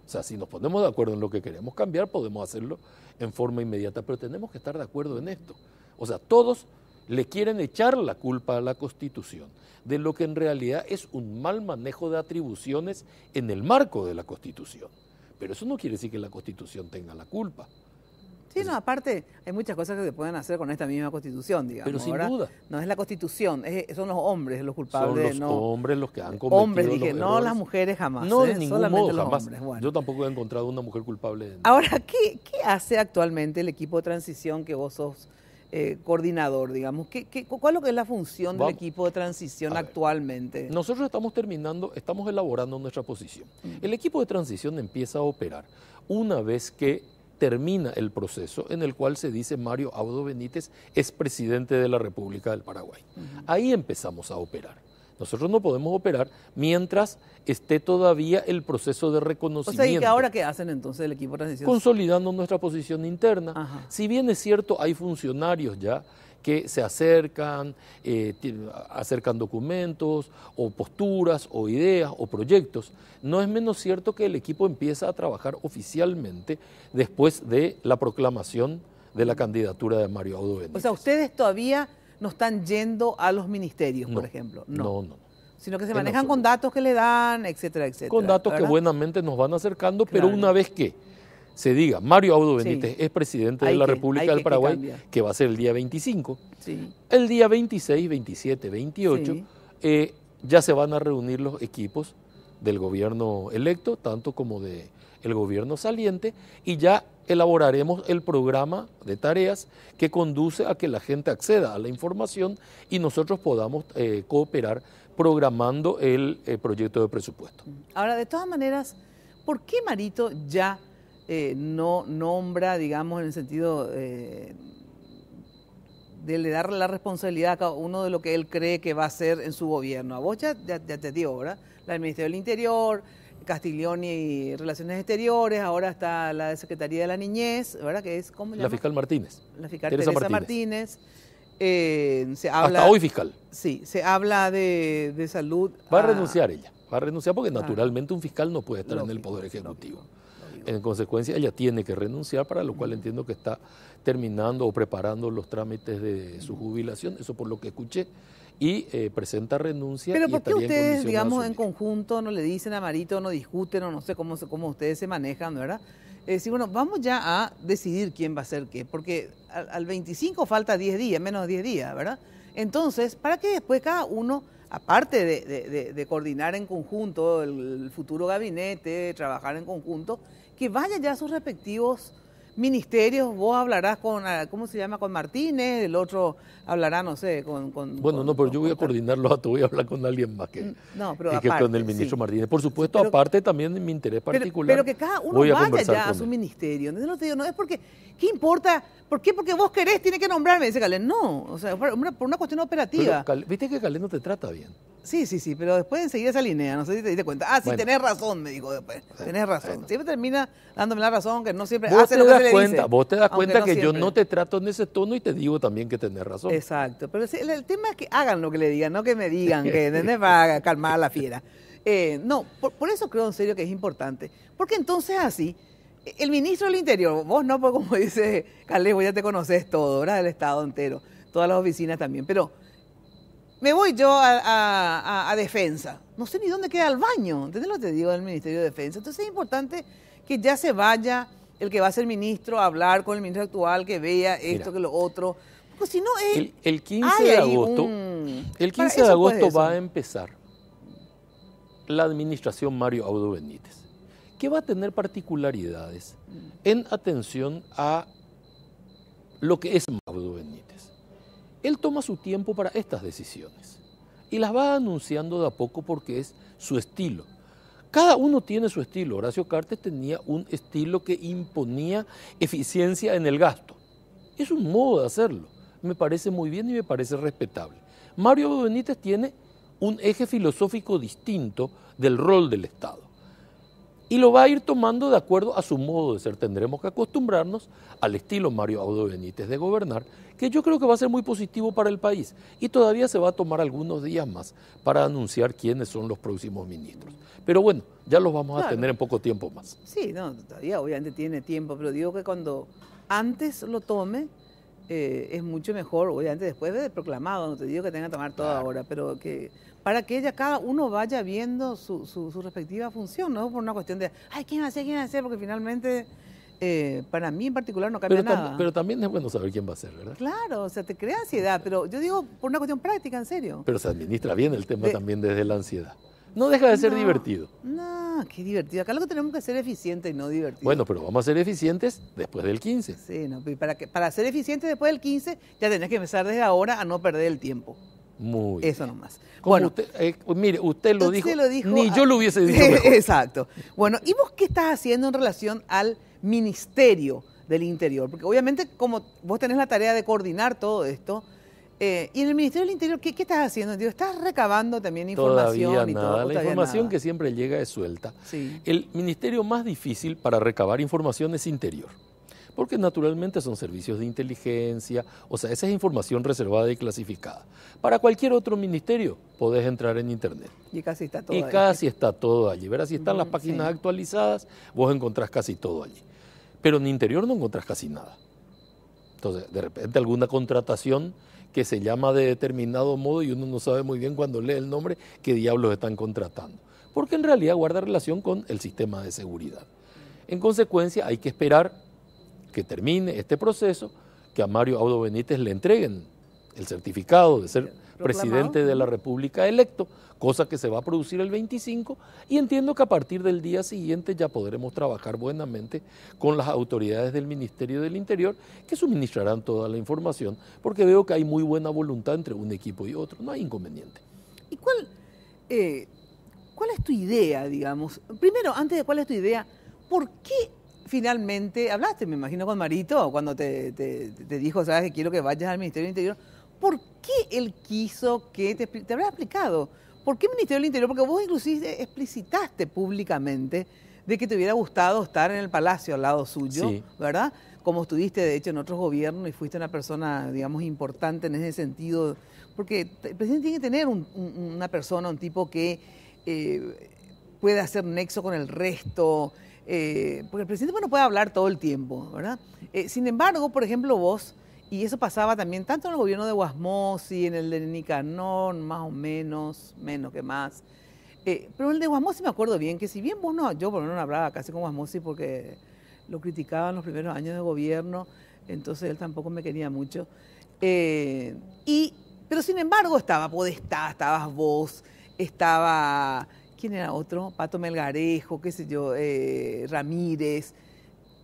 O sea, si nos ponemos de acuerdo en lo que queremos cambiar, podemos hacerlo en forma inmediata, pero tenemos que estar de acuerdo en esto. O sea, todos le quieren echar la culpa a la Constitución de lo que en realidad es un mal manejo de atribuciones en el marco de la Constitución. Pero eso no quiere decir que la Constitución tenga la culpa. Sí, no, aparte hay muchas cosas que se pueden hacer con esta misma Constitución, digamos. Pero sin duda. No es la Constitución, son los hombres los culpables. Son los hombres los que han cometido hombres, dije, los no errores. las mujeres jamás. No, de ningún solamente modo, los jamás. Hombres. Bueno. Yo tampoco he encontrado una mujer culpable. Ahora, ¿qué hace actualmente el equipo de transición que vos sos coordinador, digamos? ¿Cuál es lo que es la función del equipo de transición actualmente? Nosotros estamos elaborando nuestra posición. El equipo de transición empieza a operar una vez que termina el proceso en el cual se dice Mario Audo Benítez es presidente de la República del Paraguay. Ahí empezamos a operar. Nosotros no podemos operar mientras esté todavía el proceso de reconocimiento. O sea, ¿y que ahora qué hacen entonces el equipo de transición? Consolidando nuestra posición interna. Ajá. Si bien es cierto, hay funcionarios ya que se acercan documentos o posturas o ideas o proyectos, no es menos cierto que el equipo empieza a trabajar oficialmente después de la proclamación de la candidatura de Mario Audo Benítez. O sea, ustedes todavía no están yendo a los ministerios, por ejemplo. No. Sino que se manejan con datos que le dan, etcétera, etcétera. Con datos que buenamente nos van acercando, pero una vez que se diga Mario Audo Benítez es presidente de la República del Paraguay, que va a ser el día 25, el día 26, 27, 28, ya se van a reunir los equipos del gobierno electo, tanto como del gobierno saliente, y ya elaboraremos el programa de tareas que conduce a que la gente acceda a la información y nosotros podamos cooperar programando el proyecto de presupuesto. Ahora, de todas maneras, ¿por qué Marito ya no nombra, digamos, en el sentido de darle la responsabilidad a cada uno de lo que él cree que va a hacer en su gobierno? A vos ya te digo, ¿verdad? La del Ministerio del Interior, Castiglioni y Relaciones Exteriores, ahora está la de Secretaría de la Niñez, ¿verdad? Que es, ¿cómo se llama? La fiscal Martínez. La fiscal Teresa Martínez. Se habla, hasta hoy fiscal. Sí, se habla de salud. Va a renunciar ella, va a renunciar porque naturalmente un fiscal no puede estar en el Poder Ejecutivo. En consecuencia, ella tiene que renunciar, para lo cual entiendo que está terminando o preparando los trámites de su jubilación, eso por lo que escuché, y presenta renuncia. Pero ¿por qué ustedes, digamos, en conjunto no le dicen a Marito, no discuten o no sé cómo ustedes se manejan, ¿verdad? Sí, bueno, vamos ya a decidir quién va a hacer qué, porque al 25 falta 10 días, menos de 10 días, ¿verdad? Entonces, para que después cada uno aparte de coordinar en conjunto el futuro gabinete, trabajar en conjunto, que vaya ya a sus respectivos ministerios. Vos hablarás con, ¿cómo se llama? Con Martínez, el otro hablará, no sé, Bueno, no, pero yo voy a coordinarlo a todo, voy a hablar con alguien más que aparte, con el ministro Martínez. Por supuesto, aparte también de mi interés particular. Pero que cada uno vaya ya a su ministerio. No te digo, no es porque, ¿qué importa? ¿Por qué? Porque vos querés, tiene que nombrarme, dice Calén. No, o sea, por una cuestión operativa. Pero, viste que Calén no te trata bien. Sí, pero después enseguida se alinea, no sé si te diste cuenta. Sí, bueno, tenés razón, me dijo después, tenés razón. Bueno. Siempre termina dándome la razón, que no siempre hace lo que se le dice. Vos te das cuenta que yo no te trato en ese tono y te digo también que tenés razón. Exacto, pero el tema es que hagan lo que le digan, no que me digan, que ¿entendés? Para calmar a la fiera. No, por eso creo en serio que es importante, porque entonces así, el ministro del Interior, vos no, porque como dice Calés, vos ya te conocés todo, ¿verdad? El Estado entero, todas las oficinas también, pero me voy yo a Defensa. No sé ni dónde queda el baño. ¿Entendés lo que te digo del Ministerio de Defensa? Entonces es importante que ya se vaya el que va a ser ministro a hablar con el ministro actual, que vea esto, que lo otro. Porque si no es... El 15 de agosto, el 15 de agosto va a empezar la administración Mario Abdo Benítez, que va a tener particularidades en atención a lo que es Abdo Benítez. Él toma su tiempo para estas decisiones y las va anunciando de a poco porque es su estilo. Cada uno tiene su estilo. Horacio Cartes tenía un estilo que imponía eficiencia en el gasto. Es un modo de hacerlo. Me parece muy bien y me parece respetable. Mario Benítez tiene un eje filosófico distinto del rol del Estado. Y lo va a ir tomando de acuerdo a su modo de ser. Tendremos que acostumbrarnos al estilo Mario Abdo Benítez de gobernar, que yo creo que va a ser muy positivo para el país. Y todavía se va a tomar algunos días más para anunciar quiénes son los próximos ministros. Pero bueno, ya los vamos a tener en poco tiempo más. Sí, no, todavía obviamente tiene tiempo, pero digo que cuando antes lo tome, es mucho mejor, obviamente después de proclamado, no te digo que tenga que tomar toda hora, pero que para que ya cada uno vaya viendo su respectiva función, no por una cuestión de, ¿quién va a hacer? Porque finalmente, para mí en particular no cambia nada. Pero también es bueno saber quién va a ser, ¿verdad? Claro, o sea, te crea ansiedad, pero yo digo por una cuestión práctica, en serio. Pero se administra bien el tema también desde la ansiedad. No deja de ser divertido. No, qué divertido. Acá lo que tenemos que ser eficiente y no divertido. Bueno, pero vamos a ser eficientes después del 15. Sí, no, para ser eficientes después del 15 ya tenés que empezar desde ahora a no perder el tiempo. Muy bien. Eso nomás. Bueno, mire, usted lo dijo, ni yo lo hubiese dicho mejor. Exacto. Bueno, ¿y vos qué estás haciendo en relación al Ministerio del Interior? Porque obviamente como vos tenés la tarea de coordinar todo esto, y en el Ministerio del Interior, ¿qué estás haciendo? Digo, ¿estás recabando también información? Todavía nada. La información que siempre llega es suelta. Sí. El ministerio más difícil para recabar información es Interior, porque naturalmente son servicios de inteligencia, o sea, esa es información reservada y clasificada. Para cualquier otro ministerio podés entrar en internet. Y casi está todo allí. Casi está todo allí. Verás, si están las páginas actualizadas, vos encontrás casi todo allí. Pero en Interior no encontrás casi nada. Entonces, de repente alguna contratación que se llama de determinado modo y uno no sabe muy bien cuando lee el nombre qué diablos están contratando. Porque en realidad guarda relación con el sistema de seguridad. En consecuencia, hay que esperar que termine este proceso, que a Mario Abdo Benítez le entreguen el certificado de ser presidente de la República electo, cosa que se va a producir el 25, y entiendo que a partir del día siguiente ya podremos trabajar buenamente con las autoridades del Ministerio del Interior, que suministrarán toda la información, porque veo que hay muy buena voluntad entre un equipo y otro, no hay inconveniente. ¿Y cuál es tu idea, digamos? Primero, antes de cuál es tu idea, ¿por qué finalmente hablaste, me imagino, con Marito, cuando te dijo, sabes, que quiero que vayas al Ministerio del Interior? ¿Por qué él quiso que te habrá explicado? ¿Por qué Ministerio del Interior? Porque vos inclusive explicitaste públicamente de que te hubiera gustado estar en el Palacio al lado suyo, sí, ¿verdad? Como estuviste, de hecho, en otros gobiernos y fuiste una persona, digamos, importante en ese sentido. Porque el presidente tiene que tener una persona, un tipo que pueda hacer nexo con el resto, porque el presidente no puede hablar todo el tiempo, ¿verdad? Sin embargo, por ejemplo, vos, y eso pasaba también tanto en el gobierno de Guasmosi, en el de Nicanor, más o menos que más. Pero en el de Guasmosi me acuerdo bien que si bien vos no, yo por lo menos no hablaba casi con Guasmosi porque lo criticaban los primeros años de gobierno, entonces él tampoco me quería mucho. Y Pero sin embargo estaba Podestá, estabas vos, estaba, ¿quién era otro? Pato Melgarejo, qué sé yo, Ramírez.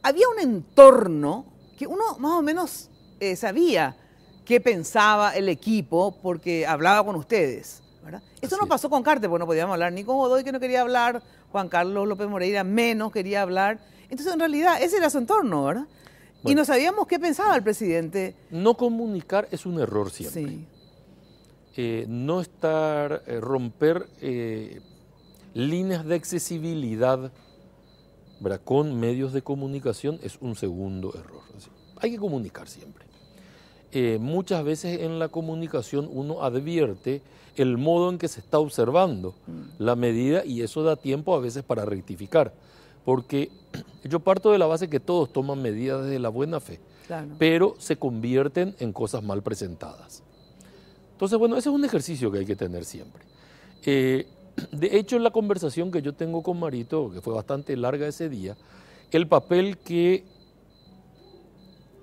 Había un entorno que uno más o menos sabía qué pensaba el equipo porque hablaba con ustedes, ¿verdad? Esto no pasó con Carter, porque no podíamos hablar ni con Godoy, que no quería hablar, Juan Carlos López Moreira menos quería hablar. Entonces, en realidad, ese era su entorno, ¿verdad? Bueno, y no sabíamos qué pensaba el presidente. No comunicar es un error siempre. Sí. No estar, romper líneas de accesibilidad, ¿verdad?, con medios de comunicación es un segundo error. Hay que comunicar siempre. Muchas veces en la comunicación uno advierte el modo en que se está observando la medida y eso da tiempo a veces para rectificar. Porque yo parto de la base que todos toman medidas desde la buena fe, claro, pero se convierten en cosas mal presentadas. Entonces, bueno, ese es un ejercicio que hay que tener siempre. De hecho, en la conversación que yo tengo con Marito, que fue bastante larga ese día, el papel que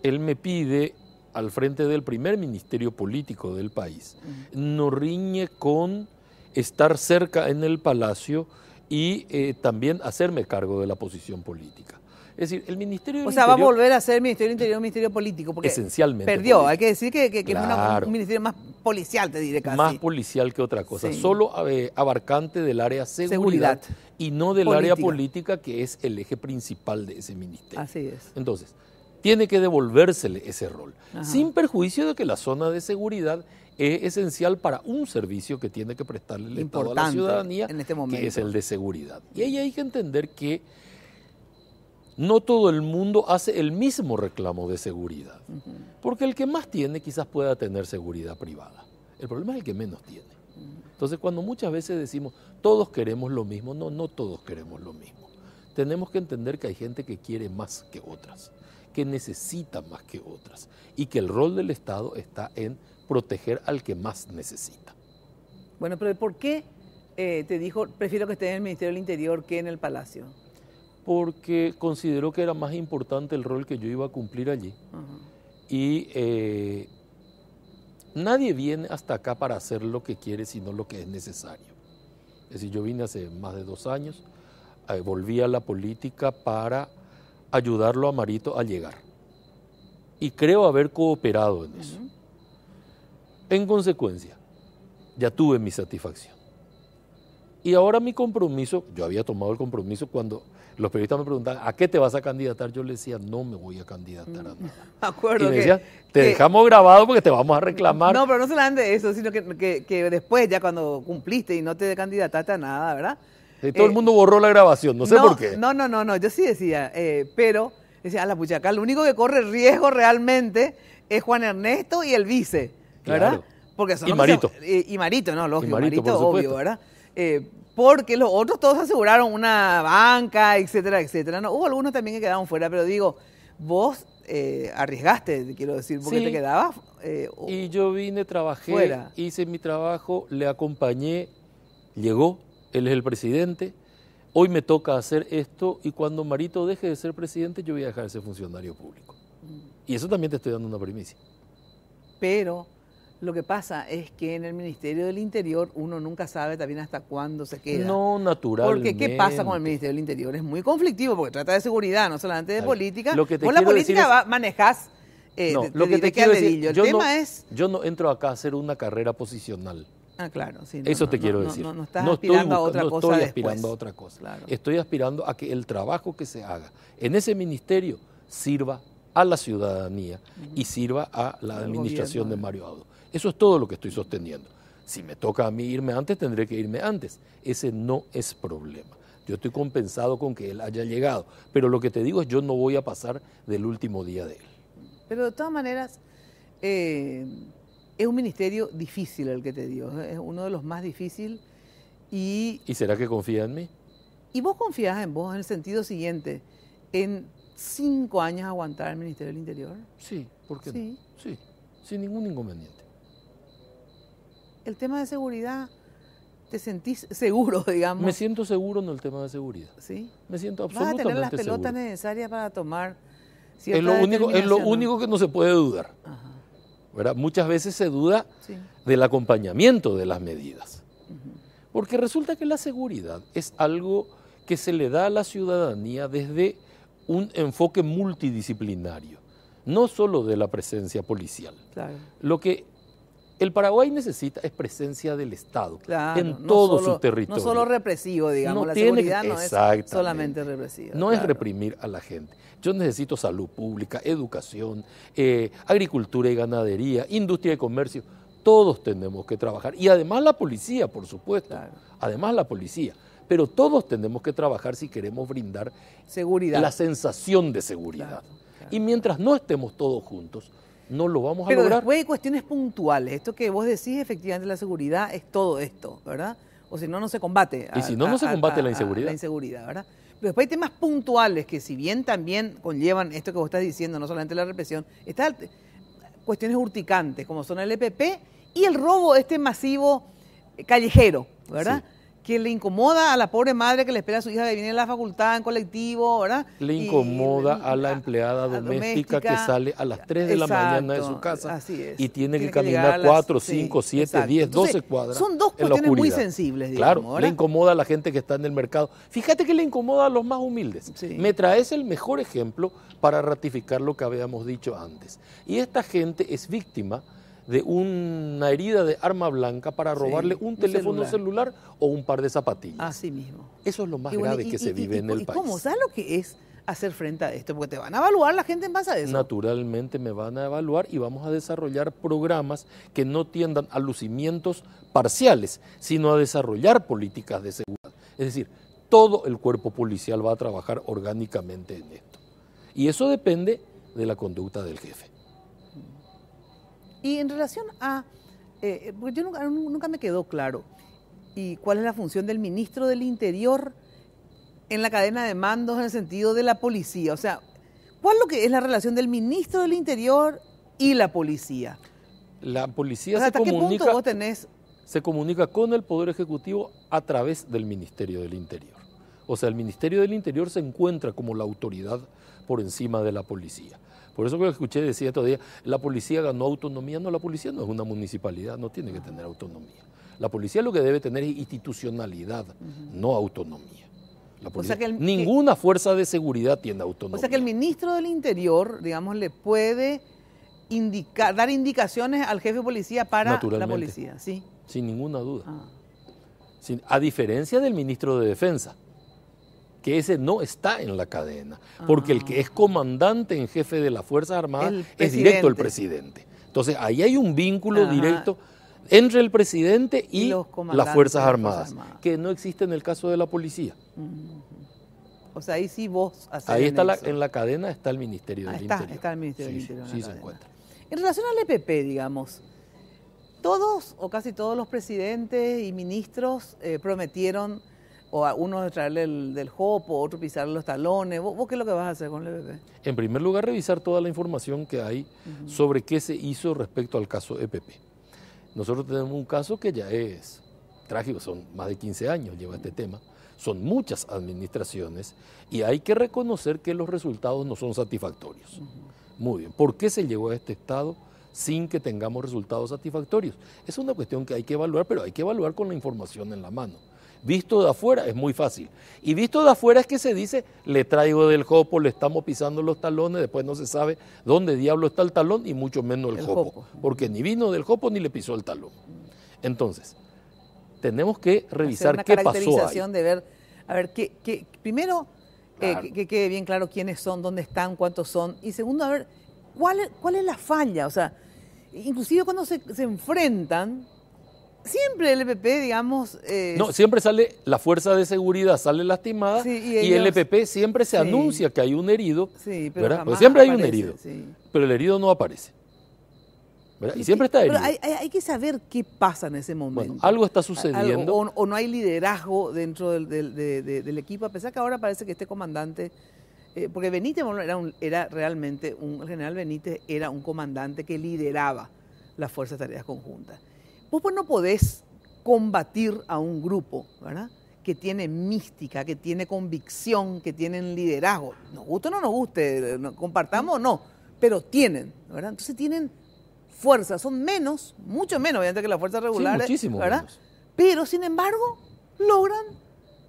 él me pide al frente del primer ministerio político del país no riñe con estar cerca en el Palacio y también hacerme cargo de la posición política. Es decir, el Ministerio del Interior... va a volver a ser Ministerio del Interior un ministerio político, porque esencialmente perdió, político. Hay que decir que Claro. Es un ministerio más policial, te diré casi. Más policial que otra cosa, Sí. solo abarcante del área seguridad y no del área política, que es el eje principal de ese ministerio. Así es. Entonces, tiene que devolvérsele ese rol, Ajá, sin perjuicio de que la zona de seguridad es esencial para un servicio que tiene que prestarle el Estado a la ciudadanía, en este momento, que es el de seguridad. Y ahí hay que entender que no todo el mundo hace el mismo reclamo de seguridad, porque el que más tiene quizás pueda tener seguridad privada. El problema es el que menos tiene. Entonces, cuando muchas veces decimos, todos queremos lo mismo, no todos queremos lo mismo. Tenemos que entender que hay gente que quiere más que otras, que necesita más que otras, y que el rol del Estado está en proteger al que más necesita. Bueno, pero ¿por qué te dijo, prefiero que esté en el Ministerio del Interior que en el Palacio? Porque consideró que era más importante el rol que yo iba a cumplir allí. Y nadie viene hasta acá para hacer lo que quiere, sino lo que es necesario. Es decir, yo vine hace más de 2 años, volví a la política para ayudarlo a Marito a llegar. Y creo haber cooperado en eso. En consecuencia, ya tuve mi satisfacción. Y ahora mi compromiso, yo había tomado el compromiso cuando los periodistas me preguntaban, ¿a qué te vas a candidatar? Yo les decía, no me voy a candidatar a nada. Acuerdo y me decían, te dejamos grabado porque te vamos a reclamar. No, pero no solamente de eso, sino que después, ya cuando cumpliste y no te candidataste a nada, ¿verdad? Todo el mundo borró la grabación, no sé por qué. No, yo sí decía, pero decía, a la pucha, acá lo único que corre riesgo realmente es Juan Ernesto y el vice, ¿verdad? Claro. Porque son y Marito. Y Marito, ¿no? Lógico, Marito, obvio, ¿verdad? Porque los otros todos aseguraron una banca, etcétera, etcétera. No, hubo algunos también que quedaron fuera, pero digo, vos arriesgaste, quiero decir, porque te quedabas y yo vine, trabajé, fuera. Hice mi trabajo, le acompañé, llegó, él es el presidente, hoy me toca hacer esto y cuando Marito deje de ser presidente yo voy a dejar de ser funcionario público. Y eso también te estoy dando una primicia. Pero lo que pasa es que en el Ministerio del Interior uno nunca sabe también hasta cuándo se queda. No, naturalmente. Porque ¿qué pasa con el Ministerio del Interior? Es muy conflictivo porque trata de seguridad, no solamente de política. Lo que te vos la política es, manejás lo que te quiero decir, el tema es... Yo no entro acá a hacer una carrera posicional. Ah, claro. Sí, eso te quiero decir. No estás aspirando a otra cosa estoy después. aspirando a otra cosa. Claro. Estoy aspirando a que el trabajo que se haga en ese ministerio sirva a la ciudadanía y sirva a la administración de Mario Audo. Eso es todo lo que estoy sosteniendo. Si me toca a mí irme antes, tendré que irme antes. Ese no es problema. Yo estoy compensado con que él haya llegado. Pero lo que te digo es yo no voy a pasar del último día de él. Pero de todas maneras, es un ministerio difícil el que te dio. Es uno de los más difíciles. ¿Y será que confía en mí? Y vos confías en vos en el sentido siguiente. En 5 años aguantar el Ministerio del Interior. Sí, ¿por qué no? Sí, sin ningún inconveniente. El tema de seguridad, ¿te sentís seguro, digamos? Me siento seguro en el tema de seguridad. ¿Sí? Me siento absolutamente seguro. ¿Vas a tener las pelotas necesarias para tomar Es lo único que no se puede dudar. Ajá. ¿verdad? Muchas veces se duda del acompañamiento de las medidas. Porque resulta que la seguridad es algo que se le da a la ciudadanía desde un enfoque multidisciplinario, no solo de la presencia policial. Claro. Lo que el Paraguay necesita es presencia del Estado en no todo solo, su territorio. No solo represivo, digamos, la tiene, seguridad no es solamente represiva. No es reprimir a la gente. Yo necesito salud pública, educación, agricultura y ganadería, industria y comercio. Todos tenemos que trabajar. Y además la policía, por supuesto. Claro. Además la policía. Pero todos tenemos que trabajar si queremos brindar seguridad, la sensación de seguridad. Claro. Y mientras no estemos todos juntos, no lo vamos a lograr. Pero después hay cuestiones puntuales. Esto que vos decís, efectivamente, la seguridad es todo esto, ¿verdad? O si no, no se combate. Y si no, no se combate la inseguridad. La inseguridad, ¿verdad? Pero después hay temas puntuales que, si bien también conllevan esto que vos estás diciendo, no solamente la represión, están cuestiones urticantes, como son el EPP y el robo masivo callejero, ¿verdad? Sí. Que le incomoda a la pobre madre que le espera a su hija que viene a la facultad en colectivo, ¿verdad? Le incomoda a la empleada doméstica que sale a las 3 de la mañana de su casa y tiene que caminar 4, 5, 7, 10, 12 cuadras. Son dos cuestiones muy sensibles, digamos. Claro, le incomoda a la gente que está en el mercado. Fíjate que le incomoda a los más humildes. Sí. Me traes el mejor ejemplo para ratificar lo que habíamos dicho antes. Y esta gente es víctima de una herida de arma blanca para robarle un teléfono celular o un par de zapatillas. Así mismo. Eso es lo más grave que se vive en el país. ¿Cómo? ¿Sabes lo que es hacer frente a esto? Porque te van a evaluar la gente en base a eso. Naturalmente me van a evaluar y vamos a desarrollar programas que no tiendan a lucimientos parciales, sino a desarrollar políticas de seguridad. Es decir, todo el cuerpo policial va a trabajar orgánicamente en esto. Y eso depende de la conducta del jefe. Y en relación a, porque yo nunca me quedó claro, y cuál es la función del ministro del Interior en la cadena de mandos en el sentido de la policía. O sea, ¿cuál es lo que es la relación del ministro del Interior y la policía? La policía ¿hasta qué punto vos tenés? Se comunica con el Poder Ejecutivo a través del Ministerio del Interior. O sea, el Ministerio del Interior se encuentra como la autoridad por encima de la policía. Por eso que escuché decir todavía, la policía ganó autonomía. No, la policía no es una municipalidad, no tiene que tener autonomía. La policía lo que debe tener es institucionalidad, no autonomía. La policía, o sea ninguna fuerza de seguridad tiene autonomía. O sea que el ministro del Interior, digamos, le puede dar indicaciones al jefe de policía para la policía, ¿sí? Sin ninguna duda. A diferencia del ministro de Defensa, que ese no está en la cadena, porque el que es comandante en jefe de las Fuerzas Armadas es directo el presidente. Entonces ahí hay un vínculo directo entre el presidente y las Fuerzas Armadas, que no existe en el caso de la policía. O sea, ahí sí vos hacés ahí está en la cadena está el Ministerio del Interior. Está el Ministerio del Interior. Sí se encuentra. En relación al EPP, digamos, todos o casi todos los presidentes y ministros prometieron, o a uno de traerle del jopo, otro pisarle los talones. ¿Vos qué es lo que vas a hacer con el EPP? En primer lugar, revisar toda la información que hay sobre qué se hizo respecto al caso EPP. Nosotros tenemos un caso que ya es trágico, son más de 15 años lleva este tema, son muchas administraciones y hay que reconocer que los resultados no son satisfactorios. Muy bien, ¿por qué se llegó a este estado sin que tengamos resultados satisfactorios? Es una cuestión que hay que evaluar, pero hay que evaluar con la información en la mano. Visto de afuera es muy fácil. Y visto de afuera es que se dice, le traigo del jopo, le estamos pisando los talones, después no se sabe dónde diablo está el talón y mucho menos el jopo. Porque ni vino del jopo ni le pisó el talón. Entonces, tenemos que revisar qué pasó ahí. Caracterización de ver, a ver, primero, claro, que quede bien claro quiénes son, dónde están, cuántos son. Y segundo, a ver, ¿cuál es la falla? O sea, inclusive cuando se enfrentan, siempre el EPP, digamos... No, siempre sale la fuerza de seguridad, sale lastimada, y el EPP siempre se anuncia que hay un herido, pero porque siempre hay un herido, pero el herido no aparece. ¿verdad? Y siempre está herido. Pero hay que saber qué pasa en ese momento. Bueno, algo está sucediendo. O no hay liderazgo dentro del equipo, a pesar que ahora parece que este comandante... porque Benítez era realmente, el general Benítez era un comandante que lideraba las Fuerzas de Tareas Conjuntas. Vos pues no podés combatir a un grupo, ¿verdad?, que tiene mística, que tiene convicción, que tienen liderazgo. Nos guste o no nos guste, compartamos o no, pero tienen, ¿verdad? Entonces tienen fuerzas, son menos, mucho menos, obviamente, que las fuerzas regulares, sí, muchísimo ¿verdad? Menos. Pero, sin embargo, logran,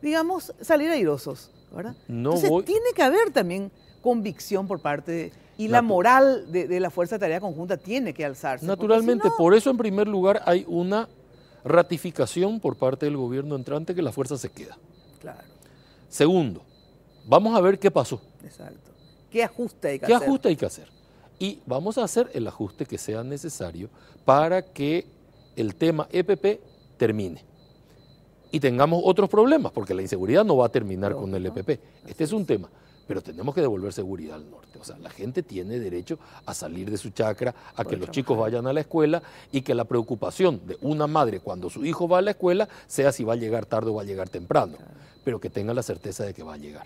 digamos, salir airosos, ¿verdad? Entonces, tiene que haber también convicción por parte y la moral de la Fuerza de Tarea Conjunta tiene que alzarse. Naturalmente, si no, por eso en primer lugar hay una ratificación por parte del gobierno entrante que la fuerza se queda. Claro. Segundo, vamos a ver qué pasó. Exacto. ¿Qué ajuste hay que hacer? ¿Qué ajuste hay que hacer? Y vamos a hacer el ajuste que sea necesario para que el tema EPP termine. Y tengamos otros problemas, porque la inseguridad no va a terminar con el EPP. Este es un tema. Pero tenemos que devolver seguridad al norte. O sea, la gente tiene derecho a salir de su chacra, a que los chicos vayan a la escuela y que la preocupación de una madre cuando su hijo va a la escuela sea si va a llegar tarde o va a llegar temprano, pero que tenga la certeza de que va a llegar.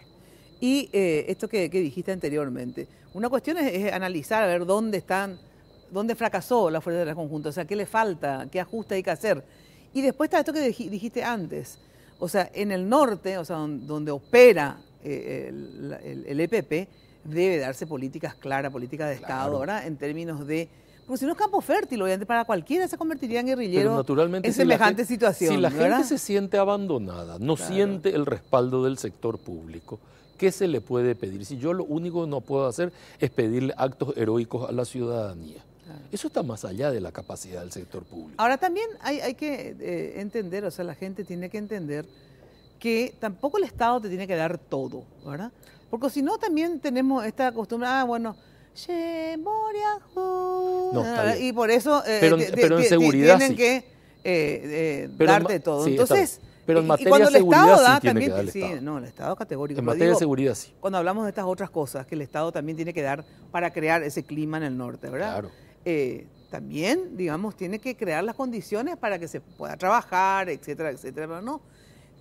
Y esto que dijiste anteriormente, una cuestión es analizar, a ver dónde fracasó la Fuerza de la Conjunta, o sea, qué le falta, qué ajuste hay que hacer. Y después está esto que dijiste antes, o sea, en el norte, o sea, donde opera el EPP, debe darse políticas claras, políticas de Estado, ¿verdad? En términos de... Porque si no es campo fértil, obviamente para cualquiera se convertiría en guerrillero. Pero naturalmente, en semejante situación. Si la ¿verdad? gente se siente abandonada, no siente el respaldo del sector público, ¿qué se le puede pedir? Si yo lo único que no puedo hacer es pedirle actos heroicos a la ciudadanía. Eso está más allá de la capacidad del sector público. Ahora también hay que entender, o sea, la gente tiene que entender que tampoco el Estado te tiene que dar todo, ¿verdad? Porque si no también tenemos esta costumbre, bueno, y por eso pero en seguridad tienen que darte todo. Sí, entonces, pero en materia cuando de seguridad Estado da, sí tiene también, que dar el Estado. No, el Estado categórico. En materia de seguridad sí. Cuando hablamos de estas otras cosas que el Estado también tiene que dar para crear ese clima en el norte, ¿verdad? Claro. También, digamos, tiene que crear las condiciones para que se pueda trabajar, etcétera, etcétera, pero no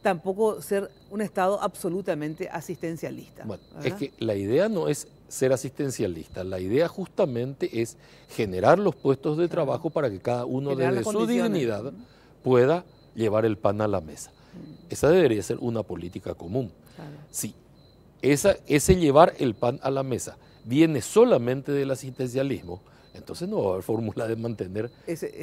tampoco ser un Estado absolutamente asistencialista. Bueno, ¿verdad? es que la idea no es ser asistencialista, la idea justamente es generar los puestos de trabajo para que cada uno Generar desde las su condiciones. dignidad pueda llevar el pan a la mesa. Esa debería ser una política común. Claro. Si ese llevar el pan a la mesa viene solamente del asistencialismo, entonces no va a haber fórmula de mantener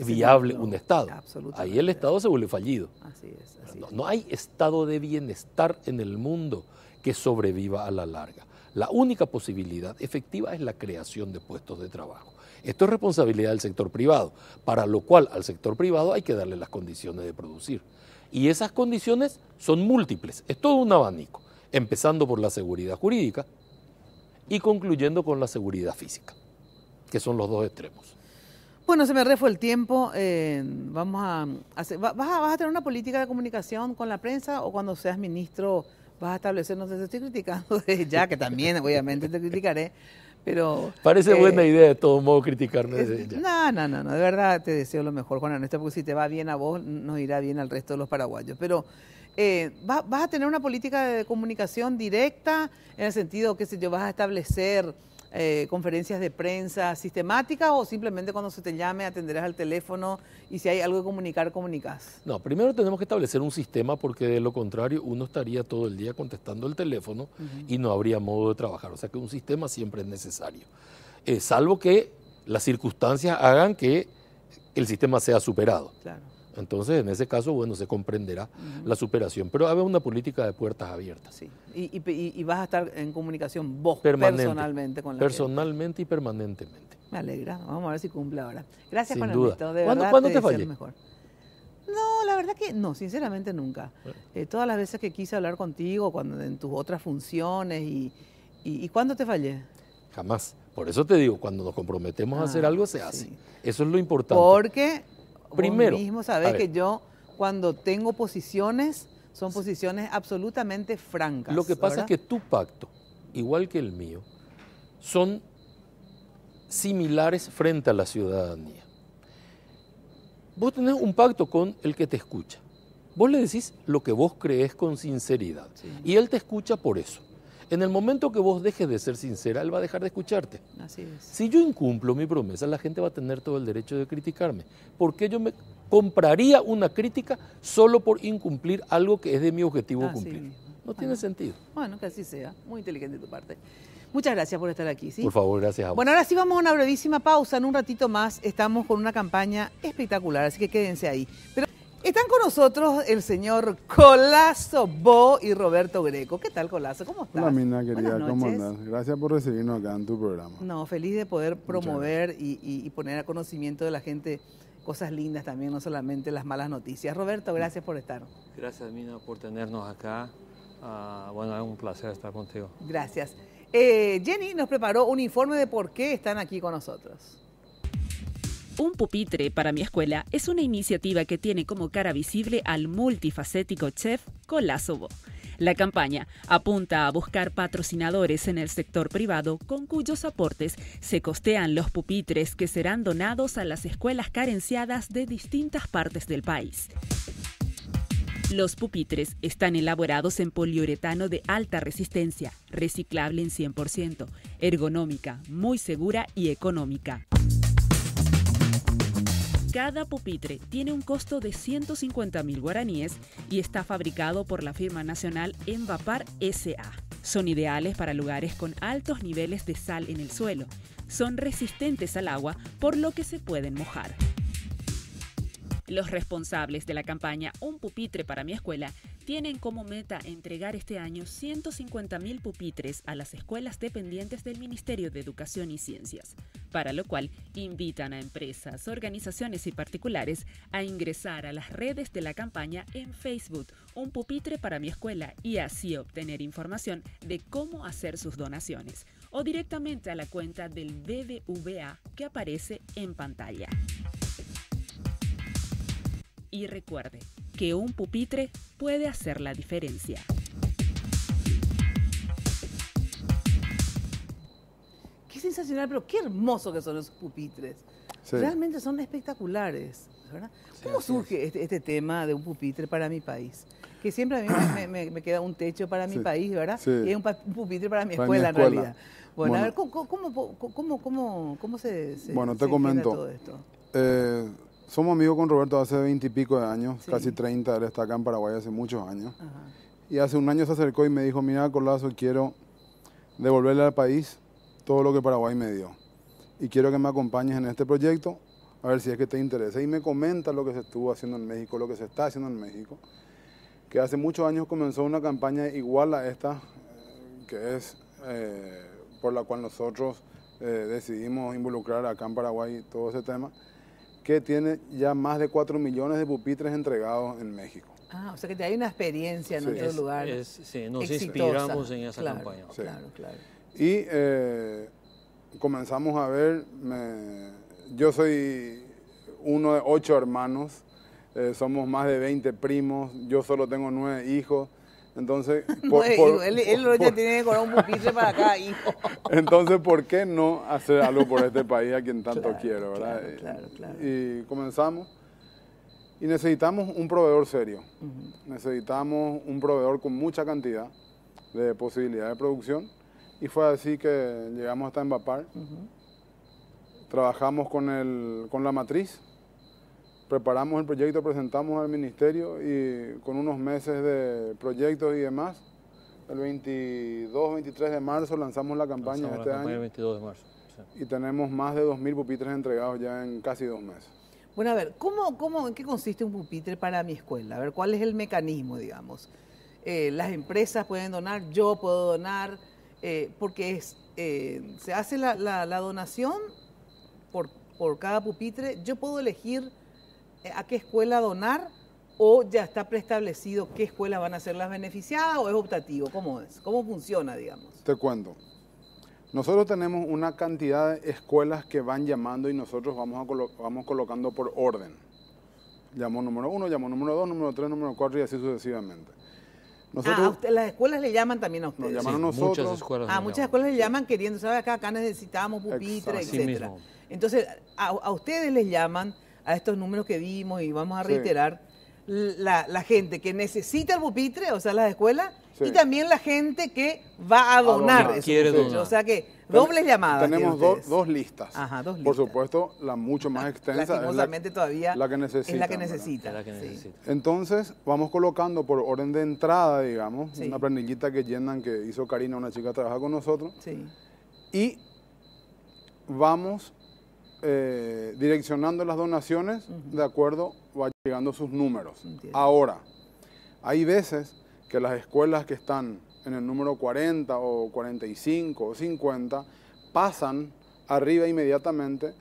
viable un Estado. Ahí el Estado se vuelve fallido. Así es. No hay estado de bienestar en el mundo que sobreviva a la larga. La única posibilidad efectiva es la creación de puestos de trabajo. Esto es responsabilidad del sector privado, para lo cual al sector privado hay que darle las condiciones de producir. Y esas condiciones son múltiples, es todo un abanico, empezando por la seguridad jurídica y concluyendo con la seguridad física, que son los dos extremos. Bueno, se me refue el tiempo. Vamos a hacer, ¿vas a tener una política de comunicación con la prensa o cuando seas ministro vas a establecer? No sé, te estoy criticando desde ya, que también obviamente te criticaré, pero... Parece buena idea de todo modo criticarme desde ya. No, de verdad te deseo lo mejor, Juan Ernesto, porque si te va bien a vos, nos irá bien al resto de los paraguayos. Pero ¿vas a tener una política de comunicación directa en el sentido, qué sé yo, vas a establecer conferencias de prensa sistemáticas o simplemente cuando se te llame atenderás al teléfono y si hay algo que comunicar, comunicas? No, primero tenemos que establecer un sistema porque de lo contrario uno estaría todo el día contestando el teléfono y no habría modo de trabajar. O sea que un sistema siempre es necesario, salvo que las circunstancias hagan que el sistema sea superado. Claro. Entonces, en ese caso, bueno, se comprenderá la superación. Pero habrá una política de puertas abiertas. Sí. Y vas a estar en comunicación vos personalmente con la personalmente y permanentemente. Me alegra. Vamos a ver si cumple ahora. Gracias, Juan Sin duda. Ernesto. De ¿Cuándo te fallé? Mejor. No, la verdad que no, sinceramente nunca. Todas las veces que quise hablar contigo, cuando en tus otras funciones y ¿cuándo te fallé? Jamás. Por eso te digo, cuando nos comprometemos a hacer algo, se hace. Eso es lo importante. Porque... Primero, vos mismo sabés que yo cuando tengo posiciones, son posiciones absolutamente francas. Lo que pasa es que tu pacto, igual que el mío, son similares frente a la ciudadanía. Vos tenés un pacto con el que te escucha. Vos le decís lo que vos creés con sinceridad y él te escucha por eso. En el momento que vos dejes de ser sincera, él va a dejar de escucharte. Así es. Si yo incumplo mi promesa, la gente va a tener todo el derecho de criticarme. ¿Por qué yo me compraría una crítica solo por incumplir algo que es de mi objetivo cumplir? No tiene sentido. Bueno, que así sea. Muy inteligente de tu parte. Muchas gracias por estar aquí. ¿Sí? Por favor, gracias a vos. Bueno, ahora sí vamos a una brevísima pausa. En un ratito más estamos con una campaña espectacular, así que quédense ahí. Pero están con nosotros el señor Colazo Bo y Roberto Greco. ¿Qué tal, Colazo? ¿Cómo estás? Hola, Mina, querida. ¿Cómo andás? Gracias por recibirnos acá en tu programa. No, feliz de poder promover y poner a conocimiento de la gente cosas lindas también, no solamente las malas noticias. Roberto, gracias por estar. Gracias, Mina, por tenernos acá. Bueno, es un placer estar contigo. Gracias. Jenny nos preparó un informe de por qué están aquí con nosotros. Un pupitre para mi escuela es una iniciativa que tiene como cara visible al multifacético chef Colazo Bo. La campaña apunta a buscar patrocinadores en el sector privado con cuyos aportes se costean los pupitres que serán donados a las escuelas carenciadas de distintas partes del país. Los pupitres están elaborados en poliuretano de alta resistencia, reciclable en 100%, ergonómica, muy segura y económica. Cada pupitre tiene un costo de 150.000 guaraníes y está fabricado por la firma nacional Envapar S.A. Son ideales para lugares con altos niveles de sal en el suelo. Son resistentes al agua, por lo que se pueden mojar. Los responsables de la campaña Un pupitre para mi escuela tienen como meta entregar este año 150.000 pupitres a las escuelas dependientes del Ministerio de Educación y Ciencias, para lo cual invitan a empresas, organizaciones y particulares a ingresar a las redes de la campaña en Facebook Un pupitre para mi escuela y así obtener información de cómo hacer sus donaciones o directamente a la cuenta del BBVA que aparece en pantalla. Y recuerde que un pupitre puede hacer la diferencia. Qué sensacional, pero qué hermoso que son esos pupitres. Sí. Realmente son espectaculares, ¿verdad? ¿Cómo surge este tema de un pupitre para mi país? Que siempre a mí me queda un techo para mi país, ¿verdad? Sí. Y es un pupitre para mi escuela en realidad. Bueno, a ver, ¿cómo se bueno, te comento. Todo esto? Somos amigos con Roberto hace 20 y pico de años, casi 30, él está acá en Paraguay hace muchos años. Ajá. Y hace un año se acercó y me dijo, mira, Colazo, quiero devolverle al país todo lo que Paraguay me dio. Y quiero que me acompañes en este proyecto, a ver si es que te interesa. Y me comenta lo que se estuvo haciendo en México, lo que se está haciendo en México, que hace muchos años comenzó una campaña igual a esta, que es por la cual nosotros decidimos involucrar acá en Paraguay todo ese tema, que tiene ya más de 4 millones de pupitres entregados en México. Ah, o sea que hay una experiencia en otro lugar. Sí, nos inspiramos en esa campaña. Sí. Claro. Y comenzamos a ver, yo soy uno de 8 hermanos, somos más de 20 primos, yo solo tengo 9 hijos. Entonces, él ya tiene que cobrar un pupitre para cada hijo. Entonces, ¿por qué no hacer algo por este país a quien tanto quiero, verdad? Claro. Y comenzamos y necesitamos un proveedor serio. Necesitamos un proveedor con mucha cantidad de posibilidad de producción y fue así que llegamos hasta Envapar. Trabajamos con la matriz. Preparamos el proyecto, presentamos al ministerio y con unos meses de proyectos y demás, el 22, 23 de marzo lanzamos la campaña este año. El 22 de marzo. Sí. Y tenemos más de 2.000 pupitres entregados ya en casi 2 meses. Bueno, a ver, ¿en qué consiste un pupitre para mi escuela? A ver, ¿cuál es el mecanismo, digamos? Las empresas pueden donar, yo puedo donar, porque se hace la donación por cada pupitre. Yo puedo elegir a qué escuela donar o ya está preestablecido qué escuelas van a ser las beneficiadas o es optativo. ¿Cómo es? ¿Cómo funciona, digamos? Te cuento. Nosotros tenemos una cantidad de escuelas que van llamando y nosotros vamos colocando por orden. Llamo número 1, llamo número 2, número 3, número 4 y así sucesivamente. Nosotros, las escuelas le llaman también a ustedes. Nos llaman a nosotros. Muchas escuelas le llaman queriendo saber acá necesitamos pupitres, etcétera. Entonces, a ustedes les llaman a estos números que dimos y vamos a reiterar, la gente que necesita el pupitre, o sea, las escuelas, Sí. y también la gente que va a donar. esos Quiere pupitres. donar. O sea que dobles llamadas. Tenemos tienen ustedes. dos listas. Ajá, dos Por listas. supuesto, la mucho más extensa es Lastimosamente todavía la que necesita. es la que ¿verdad? necesita. Es la que sí. necesita. Entonces, vamos colocando por orden de entrada, digamos, Sí. una planillita que llenan, que hizo Karina, una chica que trabaja con nosotros, Sí. y vamos direccionando las donaciones de acuerdo va llegando sus números. Entiendo. Ahora, hay veces que las escuelas que están en el número 40 o 45 o 50 pasan arriba inmediatamente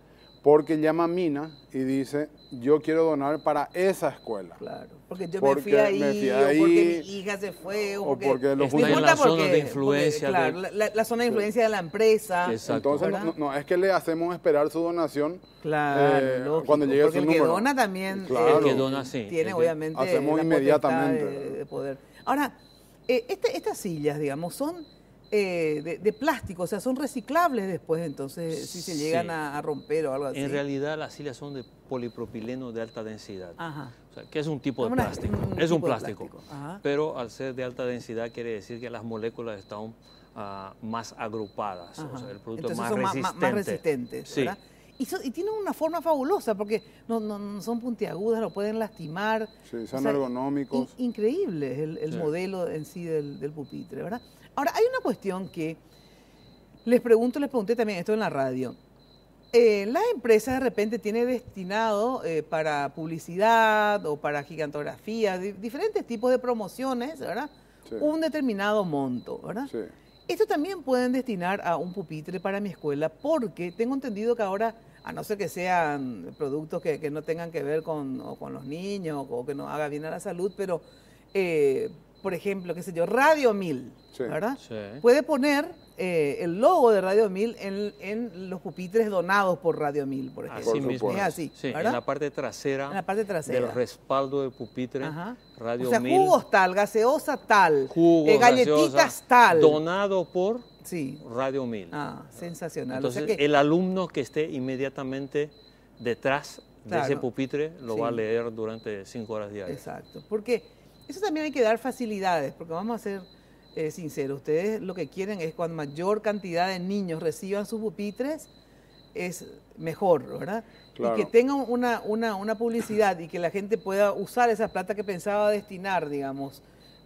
porque llama Mina y dice, yo quiero donar para esa escuela. Claro, porque yo Porque me fui ahí, o porque mi hija se fue, o porque los Está en la zona de influencia. claro, la zona de influencia de la empresa. Exacto. Entonces, ¿verdad? no es que le hacemos esperar su donación Claro, lógico, cuando llegue porque su el que número. dona también Claro. El que dona, sí. tiene El que obviamente hacemos la inmediatamente. potestad de poder. Ahora, estas sillas, digamos, son de plástico, o sea, son reciclables después, entonces, si se llegan Sí. a romper o algo así. En realidad las sillas son de polipropileno de alta densidad. Ajá. O sea, que es un tipo de Una- plástico. un Es un tipo de plástico. plástico, ajá. Pero al ser de alta densidad quiere decir que las moléculas están más agrupadas. Ajá. O sea, el producto Entonces más son resistente. más resistentes, Sí. ¿verdad? Y tienen una forma fabulosa porque no son puntiagudas, no pueden lastimar. Sí, son ergonómicos. Increíble el Sí. modelo en sí del pupitre, ¿verdad? Ahora, hay una cuestión que les pregunté también esto en la radio. Las empresas de repente tienen destinado para publicidad o para gigantografía, diferentes tipos de promociones, ¿verdad? Sí. Un determinado monto, ¿verdad? Sí. Esto también pueden destinar a un pupitre para mi escuela porque tengo entendido que ahora, a no ser que sean productos que no tengan que ver con los niños o que no haga bien a la salud, pero, por ejemplo, qué sé yo, Radio 1000, Sí. ¿verdad? Sí. Puede poner el logo de Radio 1000 en los pupitres donados por Radio 1000, por ejemplo. Así Por mismo. Es así, Sí, ¿verdad? en la parte trasera, En la parte trasera. del respaldo del pupitre, Ajá. Radio O sea, 1000, jugos tal, gaseosa tal, jugos, galletitas gaseosa, tal. donado por Sí. Radio 1000. Ah, sensacional. Entonces, o sea que, el alumno que esté inmediatamente detrás de Claro. ese pupitre lo Sí. va a leer durante 5 horas diarias. exacto. Porque eso también hay que dar facilidades, porque vamos a ser sinceros, ustedes lo que quieren es cuando mayor cantidad de niños reciban sus pupitres, es mejor, ¿verdad? Claro. Y que tengan una publicidad y que la gente pueda usar esa plata que pensaba destinar, digamos,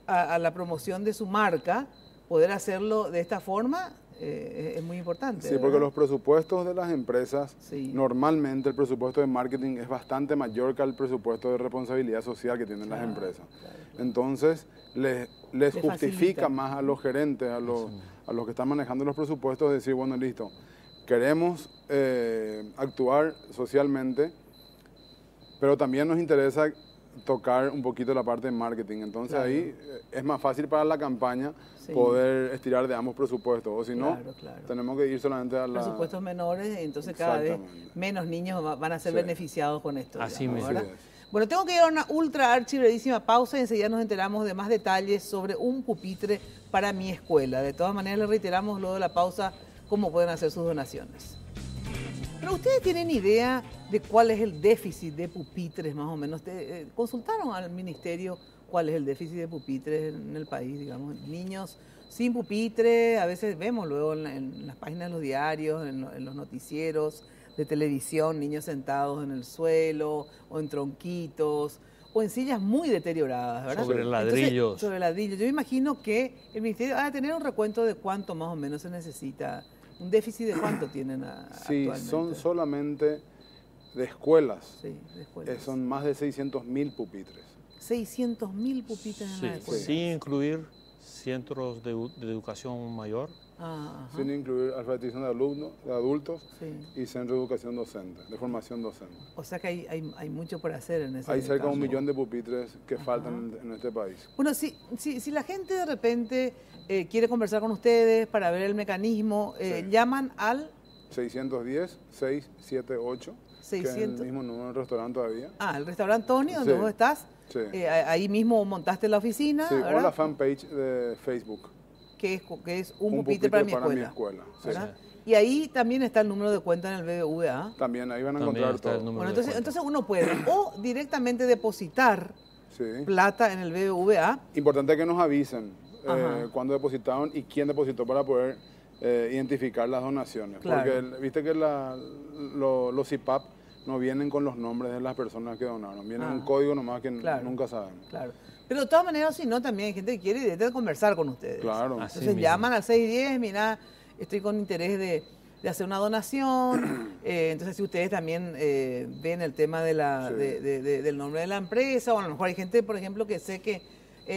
a la promoción de su marca, poder hacerlo de esta forma es muy importante. Sí, porque ¿verdad? los presupuestos de las empresas, Sí. normalmente el presupuesto de marketing es bastante mayor que el presupuesto de responsabilidad social que tienen las empresas. Entonces, les justifica facilita. más a los gerentes, a los que están manejando los presupuestos, decir, bueno, listo, queremos actuar socialmente, pero también nos interesa tocar un poquito la parte de marketing. Entonces Claro. ahí es más fácil para la campaña Sí. poder estirar de ambos presupuestos. O si no, Claro, claro. tenemos que ir solamente a la... Presupuestos menores, entonces cada vez Exactamente. menos niños van a ser Sí. beneficiados con esto. Así digamos, mismo. ¿verdad? Así es. Bueno, tengo que ir a una ultra archi brevísima pausa y enseguida nos enteramos de más detalles sobre un pupitre para mi escuela. De todas maneras, les reiteramos luego de la pausa cómo pueden hacer sus donaciones. Pero ustedes tienen idea de cuál es el déficit de pupitres, más o menos. ¿Consultaron al ministerio cuál es el déficit de pupitres en el país, digamos? Niños sin pupitre, a veces vemos luego en las páginas de los diarios, en los noticieros de televisión, niños sentados en el suelo o en tronquitos o en sillas muy deterioradas, ¿verdad? Sobre Entonces, ladrillos. sobre ladrillos. Yo imagino que el ministerio va a tener un recuento de cuánto más o menos se necesita. ¿Un déficit de cuánto tienen Sí, actualmente? son solamente de escuelas. Sí, de escuelas. Son más de 600.000 pupitres. 600.000 pupitres en Sí, la escuela. sin incluir centros de educación mayor. Ah, ajá. Sin incluir alfabetización de adultos Sí. y centro de educación docente, de formación docente. O sea que hay mucho por hacer en ese Hay cerca de 1 caso. millón de pupitres que faltan en este país. Bueno, si la gente de repente quiere conversar con ustedes para ver el mecanismo, Sí. llaman al 610-678, que es el 600. mismo número del restaurante todavía. El restaurante Tony, donde Sí. vos estás. Sí. Ahí mismo montaste la oficina, Sí, o ¿verdad? la fanpage de Facebook. Que es un pupitre para mi escuela. Sí. ¿verdad? Y ahí también está el número de cuenta en el BBVA. También ahí van a También encontrar está el todo. número. Bueno, de cuenta. entonces uno puede o directamente depositar Sí. plata en el BBVA. Importante que nos avisen. cuándo depositaron y quién depositó para poder identificar las donaciones. Claro. Porque viste que los IPAP no vienen con los nombres de las personas que donaron, viene un código nomás que nunca sabemos. Claro. Pero de todas maneras, si no, también hay gente que quiere directamente conversar con ustedes. Claro. Entonces llaman al 610, mira, estoy con interés de hacer una donación. Entonces, si ustedes también ven el tema de del nombre de la empresa, o a lo mejor hay gente, por ejemplo, que sé que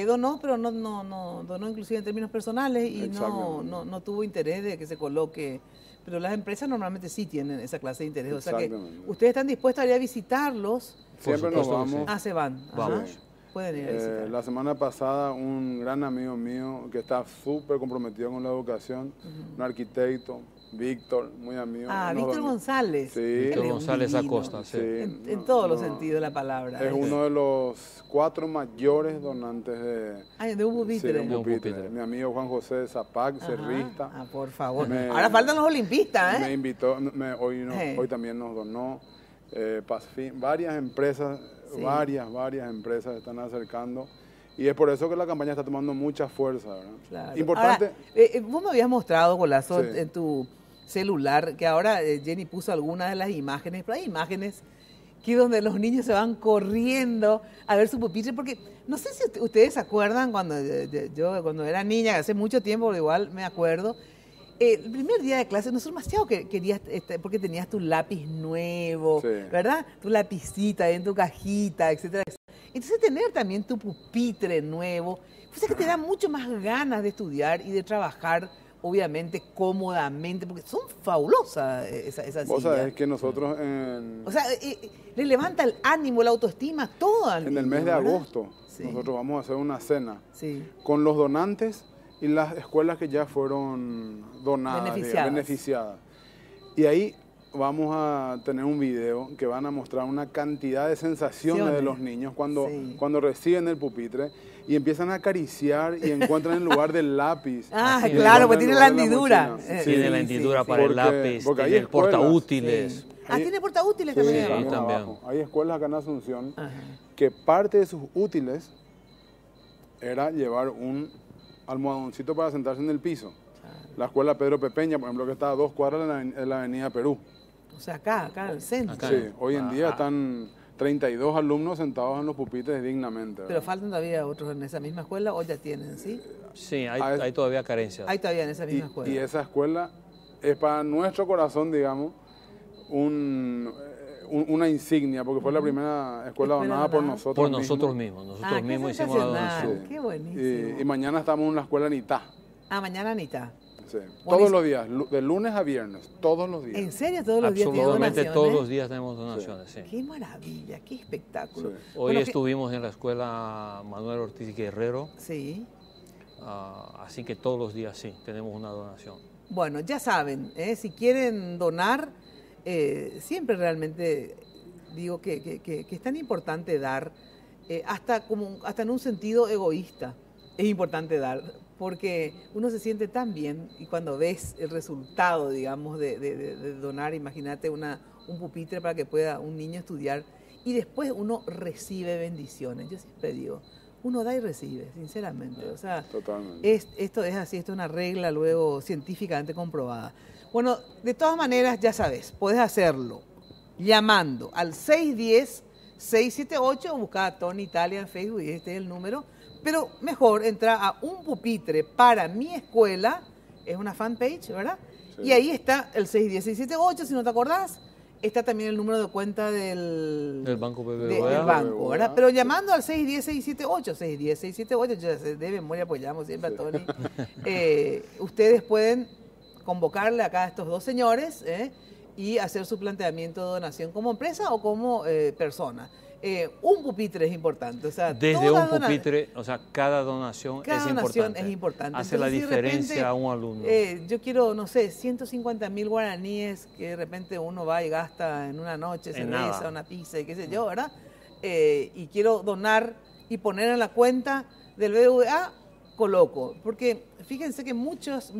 donó, pero no donó inclusive en términos personales y no tuvo interés de que se coloque. Pero las empresas normalmente sí tienen esa clase de interés. O sea que ustedes están dispuestos a ir a visitarlos. Siempre nos vamos. Se van. Vamos. Pueden ir a visitar. La semana pasada un gran amigo mío que está súper comprometido con la educación, un arquitecto, Víctor, muy amigo. Víctor González. Sí. Víctor González Acosta, sí. En todos los sentidos de la palabra. Es uno de los 4 mayores donantes de un pupitre. Sí, de un pupitre. Mi amigo Juan José Zapac, cerrista. Por favor. Ahora faltan los olimpistas, Me invitó, hoy también nos donó. Varias empresas, varias empresas están acercando. Y es por eso que la campaña está tomando mucha fuerza, ¿verdad? Claro. Importante. Ahora, vos me habías mostrado, Golazo, en tu celular, que ahora Jenny puso algunas de las imágenes, pero hay imágenes que donde los niños se van corriendo a ver su pupitre, porque no sé si ustedes se acuerdan cuando yo cuando era niña, hace mucho tiempo, pero igual me acuerdo, el primer día de clase, nosotros demasiado querías, porque tenías tu lápiz nuevo, ¿verdad? Tu lapicita en tu cajita, etcétera. Entonces tener también tu pupitre nuevo, pues es que te da mucho más ganas de estudiar y de trabajar, obviamente, cómodamente, porque son fabulosas esas sillas. Vos sabés que nosotros O sea, le levanta el ánimo, la autoestima, todo al en niño, el mes de ¿verdad? agosto, nosotros vamos a hacer una cena con los donantes y las escuelas que ya fueron donadas, beneficiadas. Y ahí vamos a tener un video que van a mostrar una cantidad de sensaciones de los niños cuando reciben el pupitre y empiezan a acariciar y encuentran el lugar del lápiz. Claro, porque tiene la hendidura. Tiene la hendidura para el lápiz, tiene el portaútiles. Tiene portaútiles también. Sí, también. Hay escuelas acá en Asunción que parte de sus útiles era llevar un almohadoncito para sentarse en el piso. La escuela Pedro Pepeña, por ejemplo, que está a 2 cuadras en la avenida Perú. O sea, acá en el centro. Hoy en día están 32 alumnos sentados en los pupitres dignamente. Pero faltan todavía otros en esa misma escuela o ya tienen, ¿sí? Sí, hay todavía carencias. Hay todavía en esa misma escuela. Y esa escuela es para nuestro corazón, digamos, una insignia, porque fue la primera escuela donada por nosotros mismos. Por nosotros mismos. Nosotros mismos hicimos la donación. Qué buenísimo. Y mañana estamos en la escuela Anitá. Mañana Anitá. Sí. Todos los días, de lunes a viernes, todos los días. ¿En serio todos los días tienen donaciones? Absolutamente todos los días tenemos donaciones, sí. Qué maravilla, qué espectáculo. Hoy estuvimos en la escuela Manuel Ortiz Guerrero. Sí. Así que todos los días sí, tenemos una donación. Bueno, ya saben, si quieren donar, siempre realmente digo que es tan importante dar, hasta en un sentido egoísta, es importante dar. Porque uno se siente tan bien y cuando ves el resultado, digamos, de donar, imagínate un pupitre para que pueda un niño estudiar y después uno recibe bendiciones. Yo siempre digo, uno da y recibe, sinceramente. O sea, esto es así, esto es una regla luego científicamente comprobada. Bueno, de todas maneras, ya sabes, puedes hacerlo llamando al 610-678 o buscar a Tony Italia en Facebook y este es el número. Pero mejor entrar a Un Pupitre para Mi Escuela, es una fanpage, ¿verdad? Sí. Y ahí está el 610-678, si no te acordás. Está también el número de cuenta del Banco BBVA. Del banco, ¿verdad? Pero llamando al 610-678, 610-678, yo de memoria apoyamos siempre a Tony. Ustedes pueden convocarle acá a estos dos señores y hacer su planteamiento de donación como empresa o como persona. Un pupitre es importante. O sea, desde un pupitre, o sea, cada donación es importante. Hace la diferencia a un alumno. Yo quiero, no sé, 150.000 guaraníes que de repente uno va y gasta en una noche, cerveza, una pizza y qué sé yo, ¿verdad? Y quiero donar y poner en la cuenta del BBVA, coloco. Porque fíjense que muchos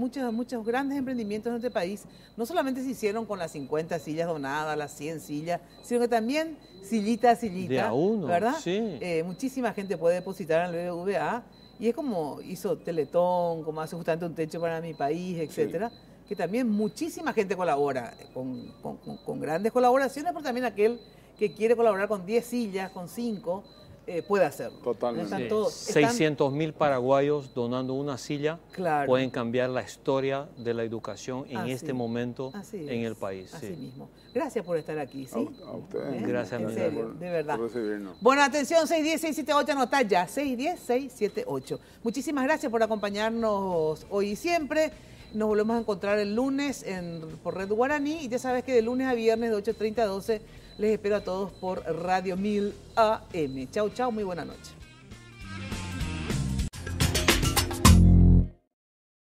grandes emprendimientos en este país no solamente se hicieron con las 50 sillas donadas, las 100 sillas, sino que también sillita a sillita, de a uno, ¿verdad? Sí. Muchísima gente puede depositar al BBVA Y es como hizo Teletón, como hace justamente Un Techo para mi País, etcétera, que también muchísima gente colabora, con grandes colaboraciones, pero también aquel que quiere colaborar con 10 sillas, con 5, puede hacerlo. Totalmente. Están todos, 600.000 paraguayos donando una silla pueden cambiar la historia de la educación en este momento en el país. Así mismo. Gracias por estar aquí. ¿Sí? A ustedes. Gracias, en serio, de verdad. Por recibirnos. Bueno, atención, 610-678, anotá ya, 610-678. Muchísimas gracias por acompañarnos hoy y siempre. Nos volvemos a encontrar el lunes por Red Guaraní y ya sabes que de lunes a viernes de 8:30 a 12 les espero a todos por Radio 1000 AM. Chau, chau, muy buena noche.